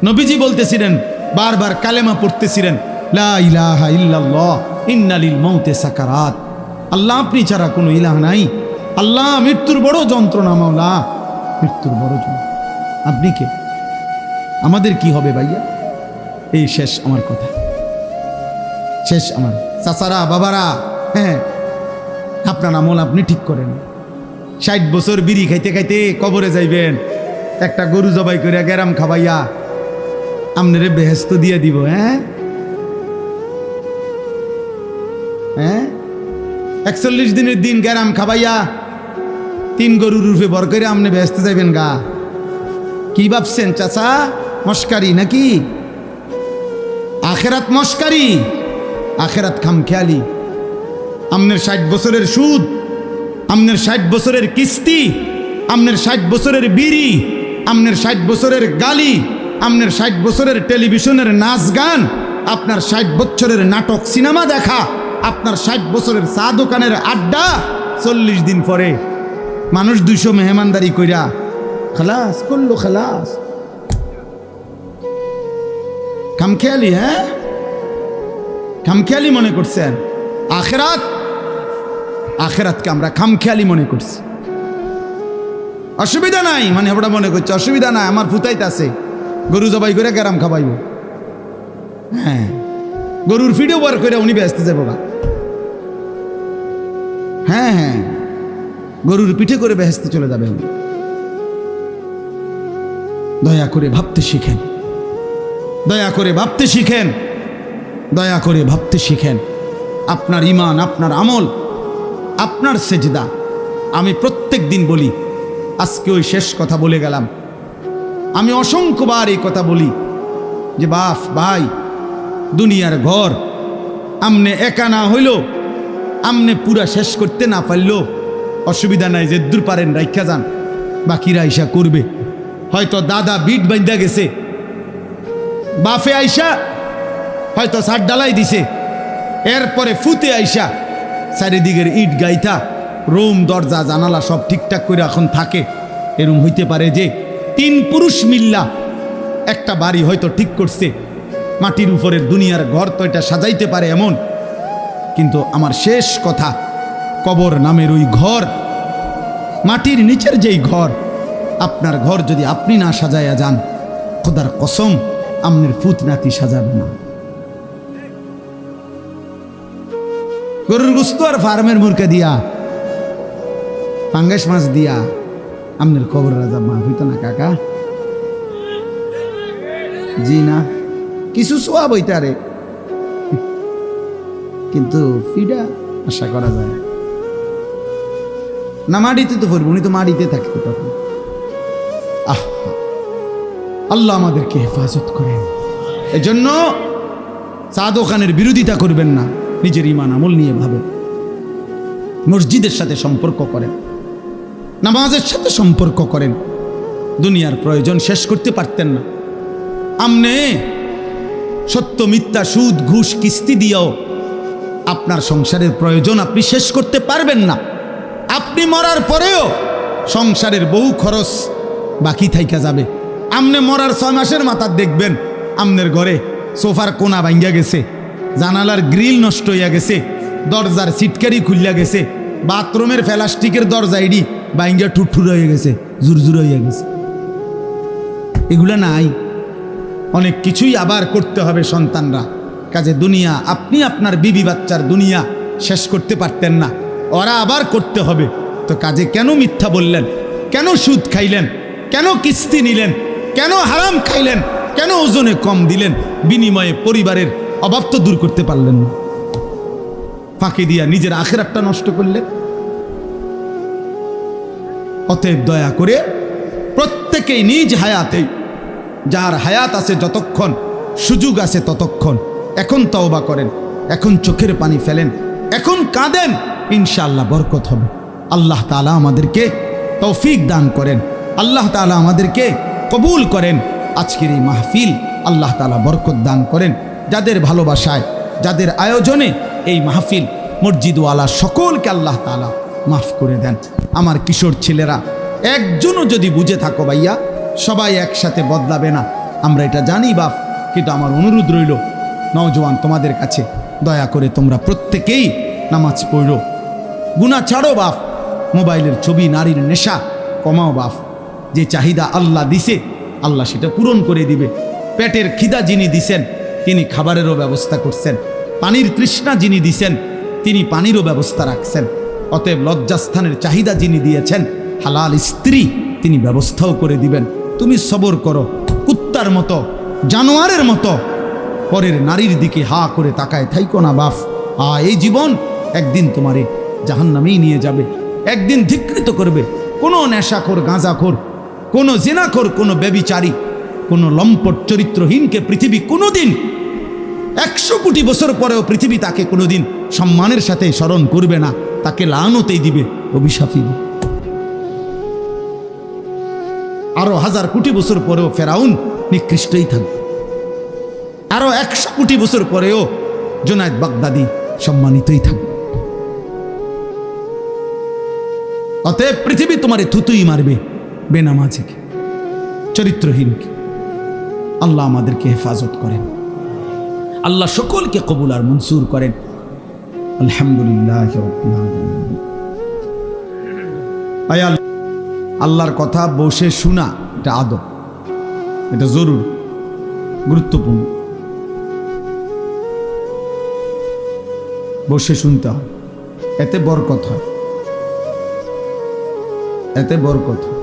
নবীজি বলতেছিলেন, বারবার কালেমা পড়তেছিলেন, লা ইলাহা ইল্লাল্লাহ ইন্না লিল মাউতি সাকারাত। আল্লাহ আপনি ছাড়া কোনো ইলাহ নাই, আল্লাহ মৃত্যুর বড় যন্ত্রণা, মাওলা মৃত্যুর বড় যন্ত্রণা। আপনি কে? আমাদের কি হবে ভাইয়া? এই শেষ আমার কথা, শেষ আমার। চাচারা, বাবারা, হ্যাঁ, আপনার আমল আপনি ঠিক করেন। 60 বছর বিড়ি খাইতে খাইতে কবরে যাইবেন, একটা গরু জবাই করে গেরাম খাবাইয়া আমনেরে বেহেস্ত দিয়ে দিব। হ্যাঁ হ্যাঁ, 41 দিনের দিন গেরাম খাবাইয়া 3 গরুর রূপে বর করে আমনে বেহেস্তে যাইবেন গা। কি ভাবছেন চাচা? মস্কারি নাকি? আখেরাত মস্কারি, আখেরাত খামখেয়ালি। আমনের 60 বছরের সুদ, আমনের 60 বছরের কিস্তি, আমনের 60 বছরের বিড়ি, আমনের 60 বছরের গালি, আমনের 60 বছরের টেলিভিশনের নাচ গান, আপনার 60 বছরের নাটক সিনেমা দেখা, আপনার 60 বছরের চা দোকানের আড্ডা, 40 দিন পরে মানুষ 200 মেহমানদারি কইরা খালাস করলো, খালাস। খামখেয়ালি, হ্যাঁ খামখেয়ালি মনে করছেন। আখেরাত, আখেরাতকে আমরা খামখেয়ালি মনে করছি। অসুবিধা নাই মানে আমরা মনে করছি অসুবিধা নাই, আমার ফুতাইতে আছে, গরু জবাই করে গেরাম খাবাইব। হ্যাঁ, গরুর ফিডও বার করে উনি ব্যস্ত যাবো গা। হ্যাঁ হ্যাঁ, গরুর পিঠে করে বেহেস্তে চলে যাবে উনি। দয়া করে ভাবতে শিখেন, দয়া করে ভাবতে শিখেন, দয়া করে ভাবতে শিখেন। আপনার ঈমান, আপনার আমল, আপনার সেজদা। আমি প্রত্যেক দিন বলি, আজকে ওই শেষ কথা বলে গেলাম। আমি অসংখ্যবার এই কথা বলি যে বাপ ভাই, দুনিয়ার ঘর আমনে একা না হইল, আমনে পুরা শেষ করতে না পারলেও অসুবিধা নাই, যে দূর পারেন রাইখা যান, বাকিরা আইসা করবে। হয়তো দাদা বিট বাঁধা গেছে, বাফে আইসা হয়তো সার ডালাই দিছে, এরপরে ফুতে আইসা চারিদিকের ইট গাইথা রুম দরজা জানালা সব ঠিকঠাক করে এখন থাকে। এরম হইতে পারে যে 3 পুরুষ মিল্লা একটা বাড়ি হয়তো ঠিক করছে, মাটির উপরের দুনিয়ার ঘর তো এটা সাজাইতে পারে এমন। কিন্তু আমার শেষ কথা, কবর নামের ওই ঘর, মাটির নিচের যেই ঘর, আপনার ঘর যদি আপনি না সাজাইয়া যান, খোদার কসম আমনের ফুত নাতি সাজাবে না। গরুর গোস্ত আর ফার্মের মুরগা দিয়া, পাঙ্গাস মাছ দিয়া আমনের কবর রাজা মা হইত না কাকা। জি না, কিছু সোয়াব হইতারে, কিন্তু ফিডা আশা করা যায় না। মাটিতে তো পড়ব, উনি তো মাটিতে থাকতে তখন। আল্লাহ আমাদেরকে হেফাজত করেন। এজন্য চা দোকানের বিরোধিতা করবেন না, নিজের ঈমান আমল নিয়ে ভাবেন। মসজিদের সাথে সম্পর্ক করেন, নামাজের সাথে সম্পর্ক করেন। দুনিয়ার প্রয়োজন শেষ করতে পারতেন না, আমনে সত্য মিথ্যা সুদ ঘুষ কিস্তি দিয়েও আপনার সংসারের প্রয়োজন আপনি শেষ করতে পারবেন না। আপনি মরার পরেও সংসারের বহু খরচ বাকি থাইকা যাবে। আমনে মরার 6 মাসের মাথা দেখবেন আমনের ঘরে সোফার কোনা ভাঙ্গা গেছে, জানালার গ্রিল নষ্ট হইয়া গেছে, দরজার সিটকারি খুলিয়া গেছে, বাথরুমের প্লাস্টিকের দরজা ইডি ভাঙ্গা ঠুরঠুর হয়ে গেছে, জুরজুর হইয়া গেছে। এগুলা নাই। অনেক কিছুই আবার করতে হবে সন্তানরা। কাজে দুনিয়া আপনি আপনার বিবি বাচ্চার দুনিয়া শেষ করতে পারতেন না, ওরা আবার করতে হবে। তো কাজে কেন মিথ্যা বললেন, কেন সুদ খাইলেন, কেন কিস্তি নিলেন, কেন হারাম খাইলেন, কেন ওজনে কম দিলেন, বিনিময়ে পরিবারের অভাব তো দূর করতে পারলেন না, ফাঁকি দিয়া নিজের আখিরাতটা নষ্ট করলেন। অতএব দয়া করে প্রত্যেকেই নিজ হায়াতে, যার হায়াত আছে যতক্ষণ, সুযোগ আছে ততক্ষণ এখন তওবা করেন, এখন চোখের পানি ফেলেন, এখন কাঁদেন, ইনশাআল্লাহ বরকত হবে। আল্লাহ তাআলা আমাদেরকে তৌফিক দান করেন, আল্লাহ তাআলা আমাদেরকে কবুল করেন। আজকের এই মাহফিল আল্লাহ তাআলা বরকত দান করেন। যাদের ভালোবাসায়, যাদের আয়োজনে এই মাহফিল, মসজিদওয়ালা সকলকে আল্লাহ তাআলা মাফ করে দেন। আমার কিশোর ছেলেরা একজনও যদি বুঝে থাকো ভাইয়া, সবাই একসাথে বদলাবে না, আমরা এটা জানি বাপ, কিন্তু আমার অনুরোধ রইল নওজোয়ান তোমাদের কাছে, দয়া করে তোমরা প্রত্যেকেই নামাজ পড়ো, গুনাহ ছাড়ো বাপ, মোবাইলের ছবি, নারীর নেশা কমাও বাপ। যে চাহিদা আল্লাহ দিছে আল্লাহ সেটা পূরণ করে দিবে। পেটের খিদা যিনি দিছেন তিনি খাবারেরও ব্যবস্থা করছেন, পানির তৃষ্ণা যিনি দিছেন তিনি পানিরও ব্যবস্থা রাখছেন। অতএব লজ্জাস্থানের চাহিদা যিনি দিয়েছেন, হালাল স্ত্রী তিনি ব্যবস্থাও করে দিবেন। তুমি সবর করো, কুত্তার মতো, জানোয়ারের মতো পরের নারীর দিকে হা করে তাকায় থাইকো না বাপ। এই জীবন একদিন তোমারে জাহান্নামেই নিয়ে যাবে, একদিন ধিক্কৃত করবে। কোনো নেশাখোর, গাঁজাখোর, কোনো জিনাখোর, কোনো ব্যভিচারী, কোনো লম্পট চরিত্রহীনকে পৃথিবী কোনোদিন 100 কোটি বছর পরেও পৃথিবী তাকে কোনোদিন সম্মানের সাথে স্মরণ করবে না, তাকে লানতেই দিবে, অভিশাপই দিবে। আরো 1000 কোটি বছর পরেও ফেরাউন নিকৃষ্টই থাকবে, আরো 100 কোটি বছর পরেও জুনায়েদ বাগদাদি সম্মানিতই থাকবে। অতএব পৃথিবী তোমারে থুতুই মারবে, বেনামাজিকে, চরিত্রহীনকে। আল্লাহ আমাদেরকে হেফাজত করেন, আল্লাহ সকলকে কবুল আর মনসুর করেন। আলহামদুলিল্লাহ রাব্বিল আলামিন। আল্লাহর কথা বসে শোনা এটা আদব, এটা জরুর, গুরুত্বপূর্ণ। বসে শুনতে হয়, এতে বরকত হয়, এতে বরকত হয়।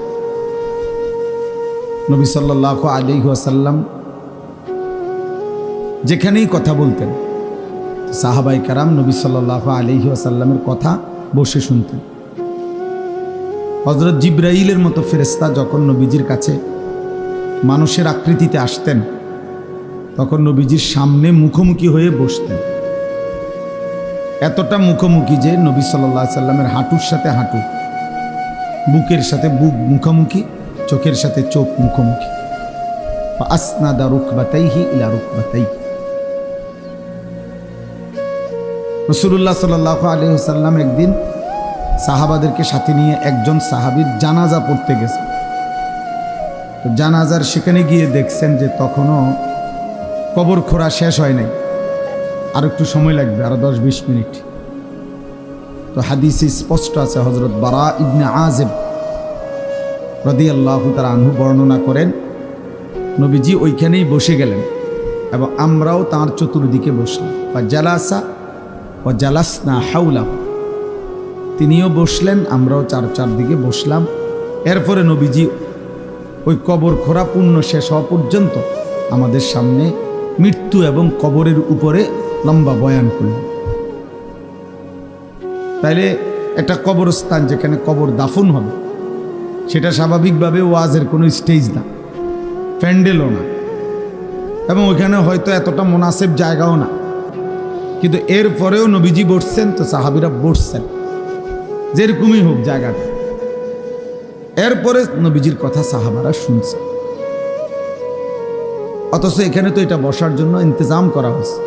নবী সাল্লাল্লাহু আলাইহি ওয়াসাল্লাম যেখানেই কথা বলতেন, সাহাবায়ে কেরাম নবী সাল্লাল্লাহু আলাইহি ওয়াসাল্লামের কথা বসে শুনতেন। হযরত জিবরাইলের মতো ফেরেশতা যখন নবীজির কাছে মানুষের আকৃতিতে আসতেন, তখন নবীজির সামনে মুখোমুখি হয়ে বসতেন। এতটা মুখোমুখি যে নবী সাল্লাল্লাহু আলাইহি সাল্লামের হাঁটুর সাথে হাঁটু, বুকের সাথে বুক মুখোমুখি, চোখের সাথে চোখ মুখোমুখি। আসনাদা রুকবাতাইহি ইলা রুকবাতাইহি। রাসূলুল্লাহ সাল্লাল্লাহু আলাইহি ওয়াসাল্লাম একদিন সাহাবাদেরকে সাথে নিয়ে একজন সাহাবীর জানাজা পড়তে গেছেন। তো জানাজার সেখানে গিয়ে দেখছেন যে তখনও কবর খোঁড়া শেষ হয় নাই, আর একটু সময় লাগবে, আরো 10-20 মিনিট। তো হাদিসে স্পষ্ট আছে, হযরত বারা ইবনে আযিব রাদিয়াল্লাহু তাআলা আনহু বর্ণনা করেন, নবীজি ওইখানেই বসে গেলেন এবং আমরাও তাঁর চতুর্দিকে বসলাম। জালাসা ওয়া জালাসনা হাওলাহু, তিনিও বসলেন, আমরাও চারদিকে বসলাম। এরপরে নবীজি ওই কবর খোঁড়া পূর্ণ শেষ হওয়া পর্যন্ত আমাদের সামনে মৃত্যু এবং কবরের উপরে লম্বা বয়ান করলেন। তাইলে একটা কবরস্থান যেখানে কবর দাফন হবে, সেটা স্বাভাবিকভাবে ওয়াজের কোনো স্টেজ না, প্যান্ডেলও না, এবং ওইখানে হয়তো এতটা মুনাসেব জায়গাও না, কিন্তু এরপরেও নবীজি বসছেন, তো সাহাবীরা বসছেন, যেরকমই হোক জায়গাটা। এরপরে নবীজির কথা সাহাবারা শুনছে। অথচ এখানে তো এটা বসার জন্য ইন্তজাম করা হয়েছে,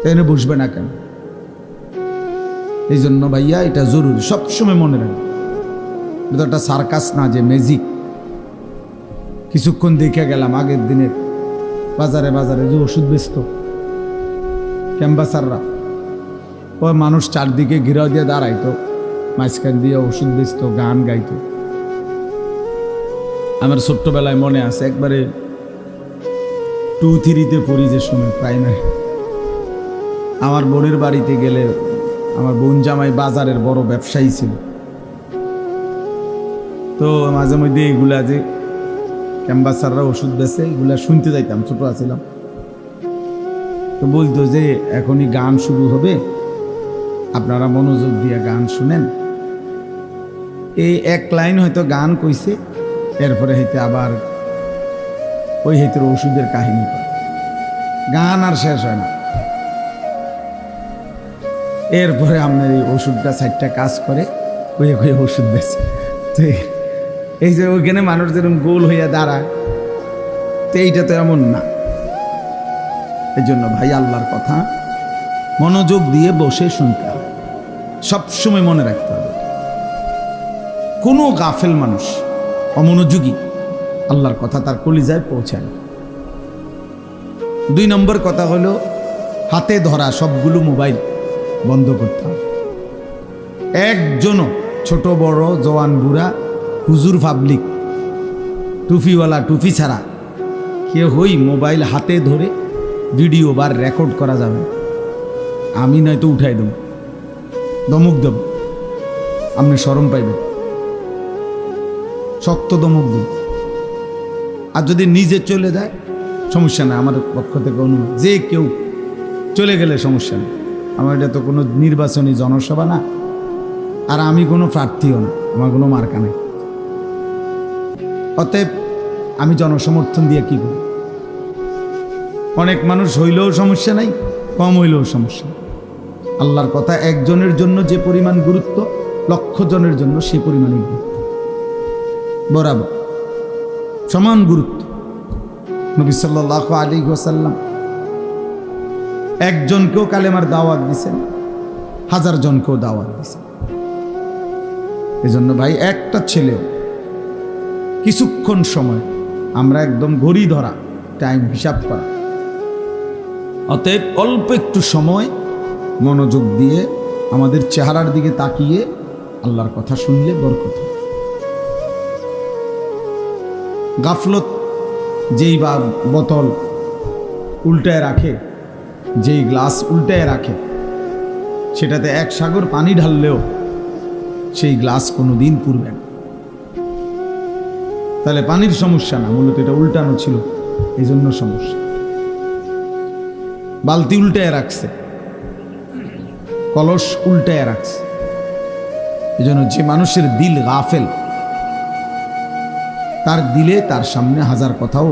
এখানে বসবে না কেন? এই জন্য ভাইয়া এটা জরুরি, সবসময় মনে রাখবে। এটা তো একটা সার্কাস না যে ম্যাজিক। কিছুক্ষণ দেখে গেলাম আগের দিনের বাজারে বাজারে যে ওষুধ বেচত ক্যাম্বাসাররা, ওই মানুষ চারদিকে ঘিরাও দিয়ে দাঁড়াইতো, মাঝখান দিয়ে ওষুধ বেচত, গান গাইতো। আমার ছোট্টবেলায় মনে আছে, একবারে 2-3-তে পড়ি যে সময়, প্রাইমারি। আমার বোনের বাড়িতে গেলে, আমার বোন জামাই বাজারের বড় ব্যবসায়ী ছিল, তো মাঝে মধ্যে এগুলা যে ক্যাম্বাসাররা ওষুধ বেচে এগুলা শুনতে যাইতাম, ছোট আছিলাম। তো বলতো যে এখনই গান শুরু হবে, আপনারা মনোযোগ দিয়ে গান শুনেন। এই এক লাইন হয়তো গান কইছে, এরপরে হইতে আবার ওই হইতে ওষুধের কাহিনী করে, গান আর শেষ হয় না। এরপরে আপনার এই ওষুধটা 4টা কাজ করে, ওই ওষুধ বেছে। এই যে ওইখানে মানুষ যেরকম গোল হইয়া দাঁড়ায়, তো এইটা তো এমন না। এই জন্য ভাই আল্লাহর কথা মনোযোগ দিয়ে বসে শুনতে হবে, সবসময় মনে রাখতে হবে। কোনো গাফেল মানুষ, অমনোযোগী, আল্লাহর কথা তার কলিজায় পৌঁছায় না। 2 নম্বর কথা হলো হাতে ধরা সবগুলো মোবাইল বন্ধ করতে হবে। একজনও, ছোট বড়, জওয়ান বুড়া, হুজুর পাবলিক, টুপিওয়ালা টুপি ছাড়া কেউ হই মোবাইল হাতে ধরে ভিডিও বা রেকর্ড করা যাবে। আমি নয়তো উঠাই দেব, দমক দেব, আপনি শরম পাইবেন, শক্ত দমক দেব। আর যদি নিজে চলে যায় সমস্যা না, আমার পক্ষ থেকে অনুরোধ, যে কেউ চলে গেলে সমস্যা নেই। আমার এটা তো কোনো নির্বাচনী জনসভা না, আর আমি কোনো প্রার্থীও না, আমার কোনো মার্কা নেই। অতএব আমি জনসমর্থন দিয়ে কি করি? অনেক মানুষ হইলেও সমস্যা নাই, কম হইলেও সমস্যা। আল্লাহর কথা একজনের জন্য যে পরিমাণ গুরুত্ব, 1,00,000 জনের জন্য সেই পরিমাণই গুরুত্ব, বরাবর সমান গুরুত্ব। নবী সাল্লাল্লাহু আলাইহি ওয়াসাল্লাম একজনকেও কালেমার দাওয়াত দিয়েছেন, 1000 জনকেও দাওয়াত দিয়েছেন। এজন্য ভাই একটা ছেলেও কিছুক্ষণ সময়, আমরা একদম ঘড়ি ধরা, টাইম হিসাব করা। অতএব অল্প একটু সময় মনোযোগ দিয়ে আমাদের চেহারার দিকে তাকিয়ে আল্লাহর কথা শুনলে বরকত। গাফলত যেই বা বোতল উল্টায় রাখে, যেই গ্লাস উল্টায় রাখে, সেটাতে 1 সাগর পানি ঢাললেও সেই গ্লাস কোনো দিন পুরবে না। তাহলে পানির সমস্যা না, মূলত এটা উল্টানো ছিল, এই জন্য সমস্যা। বালতি উল্টায় রাখছে, কলস উল্টায় রাখছে। এই জন্য যে মানুষের দিল গাফেল, তার দিলে তার সামনে 1000 কথাও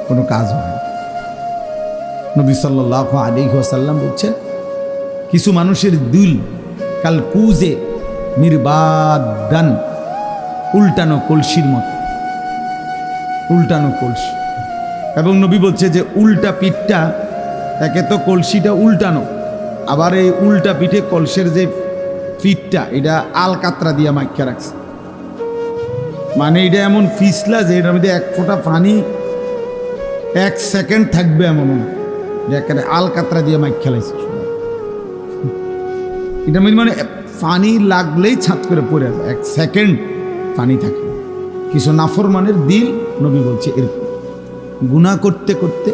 কোনো কাজ হয় না। নবী সাল্লাল্লাহু আলাইহি ওয়াসাল্লাম বলছেন, কিছু মানুষের দিল কাল কুজে নির্বাদান, উল্টানো কলসির মতো, উল্টানো কলসি। এবং নবী বলছে যে উল্টা পিঠটা, একে তো কলসিটা উল্টানো, আবার এই উল্টা পিঠে কলসের যে পিঠটা, এটা আলকাতরা দিয়ে মাইখা রাখছে। মানে এটা এমন ফিসলা যে এটার মধ্যে 1 ফোঁটা পানি 1 সেকেন্ড থাকবে এমন না, যে একেবারে আলকাতরা দিয়ে মাইখা লাগছে। এটা মানে পানি লাগলেই ছাত করে পড়ে যায়, 1 সেকেন্ড পানি থাকে। কিছু নাফরমানের দিল, নবী বলছে এরকম গুনাহ করতে করতে,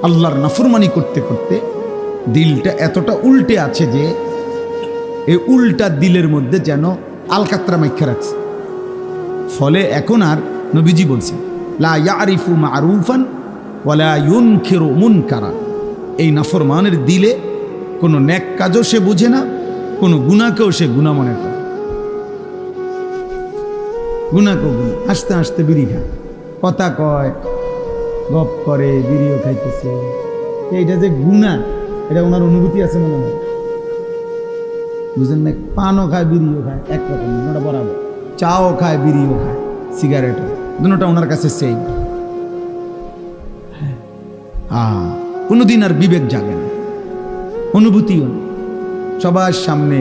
আল্লাহর নাফরমানি করতে করতে দিলটা এতটা উল্টে আছে যে এই উল্টা দিলের মধ্যে যেন আলকাতরা মাইখা রাখছে। ফলে এখন আর, নবীজি বলছেন, লা ইয়ারিফু মারুফান ওয়ালা ইউনকিরু মুনকারা। এই নাফরমানের দিলে কোনো নেক কাজও সে বুঝে না, কোনো গুনাহকেও সে গুনাহ মনে করে। গুনাহকেও গুনাহ, হাসতে হাসতে বিড়ি খায়, কথা কয়, গপ করে, বিড়িও খাইতেছে। এইটা যে গুনাহ, এটা ওনার অনুভূতি আছে মনে হয়, বুঝলেন না? পানও খায়, বিড়িও খায়, একরকম, ওটা বরাবর। চাও খায়, বিড়িও খায়, সিগারেটও, দুটোটা ওনার কাছে সেই। কোনোদিন আর বিবেক জাগে না, অনুভূতিও না। সবার সামনে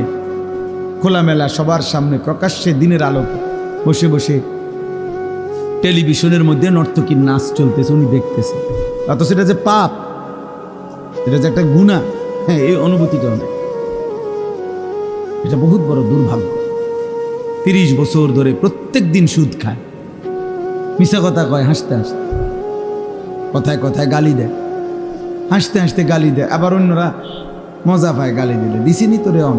খোলামেলা, সবার সামনে প্রকাশ্যে দিনের আলোকে বসে বসে টেলিভিশনের মধ্যে নর্তকীর নাচ চলতেছে, উনি দেখতেছে, অথচ সেটা যে পাপ, এটা যে একটা গুনাহ, হ্যাঁ, এই অনুভূতিটাও নেই। এটা বহুত বড় দুর্ভাগ্য। 30 বছর ধরে প্রত্যেক দিন সুদ খায়, মিশা কথা কয়, হাসতে হাসতে, কথায় কথায় গালি দেয়, হাসতে হাসতে গালি দেয়, আবার অন্যরা মজা পায় গালি দিলে, দিছিনি তোরে অন।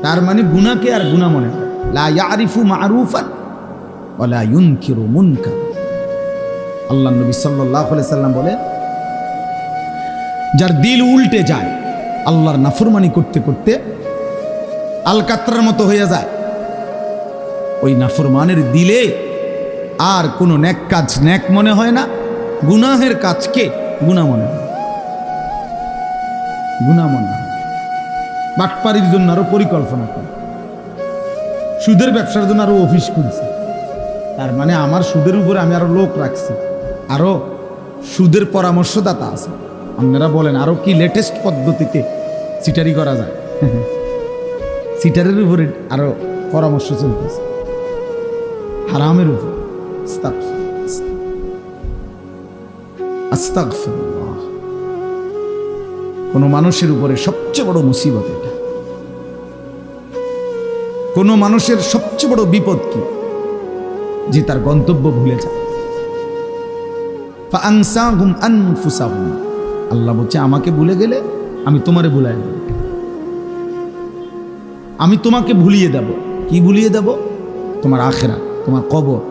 তার মানে গুনাহকে আর গুনাহ মনে হয়। লা ইয়ারিফু মারুফান ওয়ালা ইউনকিরু মুনকার। আল্লাহ নবী সাল্লাল্লাহু আলাইহি সাল্লাম বলে, যার দিল উল্টে যায় আল্লাহর নাফরমানি করতে করতে, আলকাতরার মতো হয়ে যায়, ওই নাফরমানের দিলে আর কোনো নেক কাজ নেক মনে হয় না, গুনাহের কাজকে গুনাহ মনে হয়, গুনাহ মনে হয়। বাটপারির জন্য আরো পরিকল্পনা করে, সুদের ব্যবসার জন্য আরো অফিস খুলছে। তার মানে আমার সুদের উপরে আমি আরো লোক রাখছি, আরো সুদের পরামর্শদাতা আছে। আপনারা বলেন আরো কি লেটেস্ট পদ্ধতিতে সিটারি করা যায়? সিটারের উপরে আরো পরামর্শ চলতেছে, হারামের উপর। আস্তাগফিরুল্লাহ। কোন মানুষের উপরে সবচেয়ে বড় মুসিবত এটা। কোন মানুষের সবচেয়ে বড় বিপদ কি? যে তার গন্তব্য ভুলে যায়। ফাআনসাহুম আনফুসাহুম। আল্লাহ বলছে, আমাকে ভুলে গেলে আমি তোমারে ভুলাই দেব, আমি তোমাকে ভুলিয়ে দেব। কি ভুলিয়ে দেব? তোমার আখিরাত, তোমার কবর।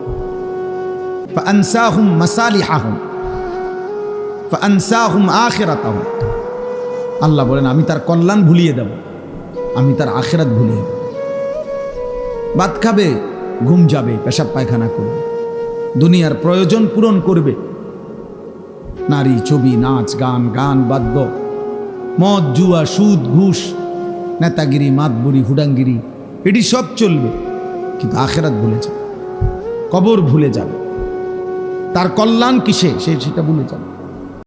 ফাআনসাহুম মাসালিহাহুম ফাআনসাহুম আখিরাতাহুম। আল্লাহ বলেন, আমি তার কল্যাণ ভুলিয়ে দেব, আমি তার আখিরাত ভুলিয়ে দেব। ভাত খাবে, ঘুম যাবে, পেশাব পায়খানা করবে, দুনিয়ার প্রয়োজন পূরণ করবে, নারী, ছবি, নাচ, গান, গান বাদ্য, মদ, জুয়া, সুদ, ঘুষ, নেতাগিরি, মাতবুরি, হুডাঙ্গিরি, এটি সব চলবে, কিন্তু আখিরাত ভুলে যাবে, কবর ভুলে যাবে, তার কল্যাণ কিসে সেটা ভুলে যাবে।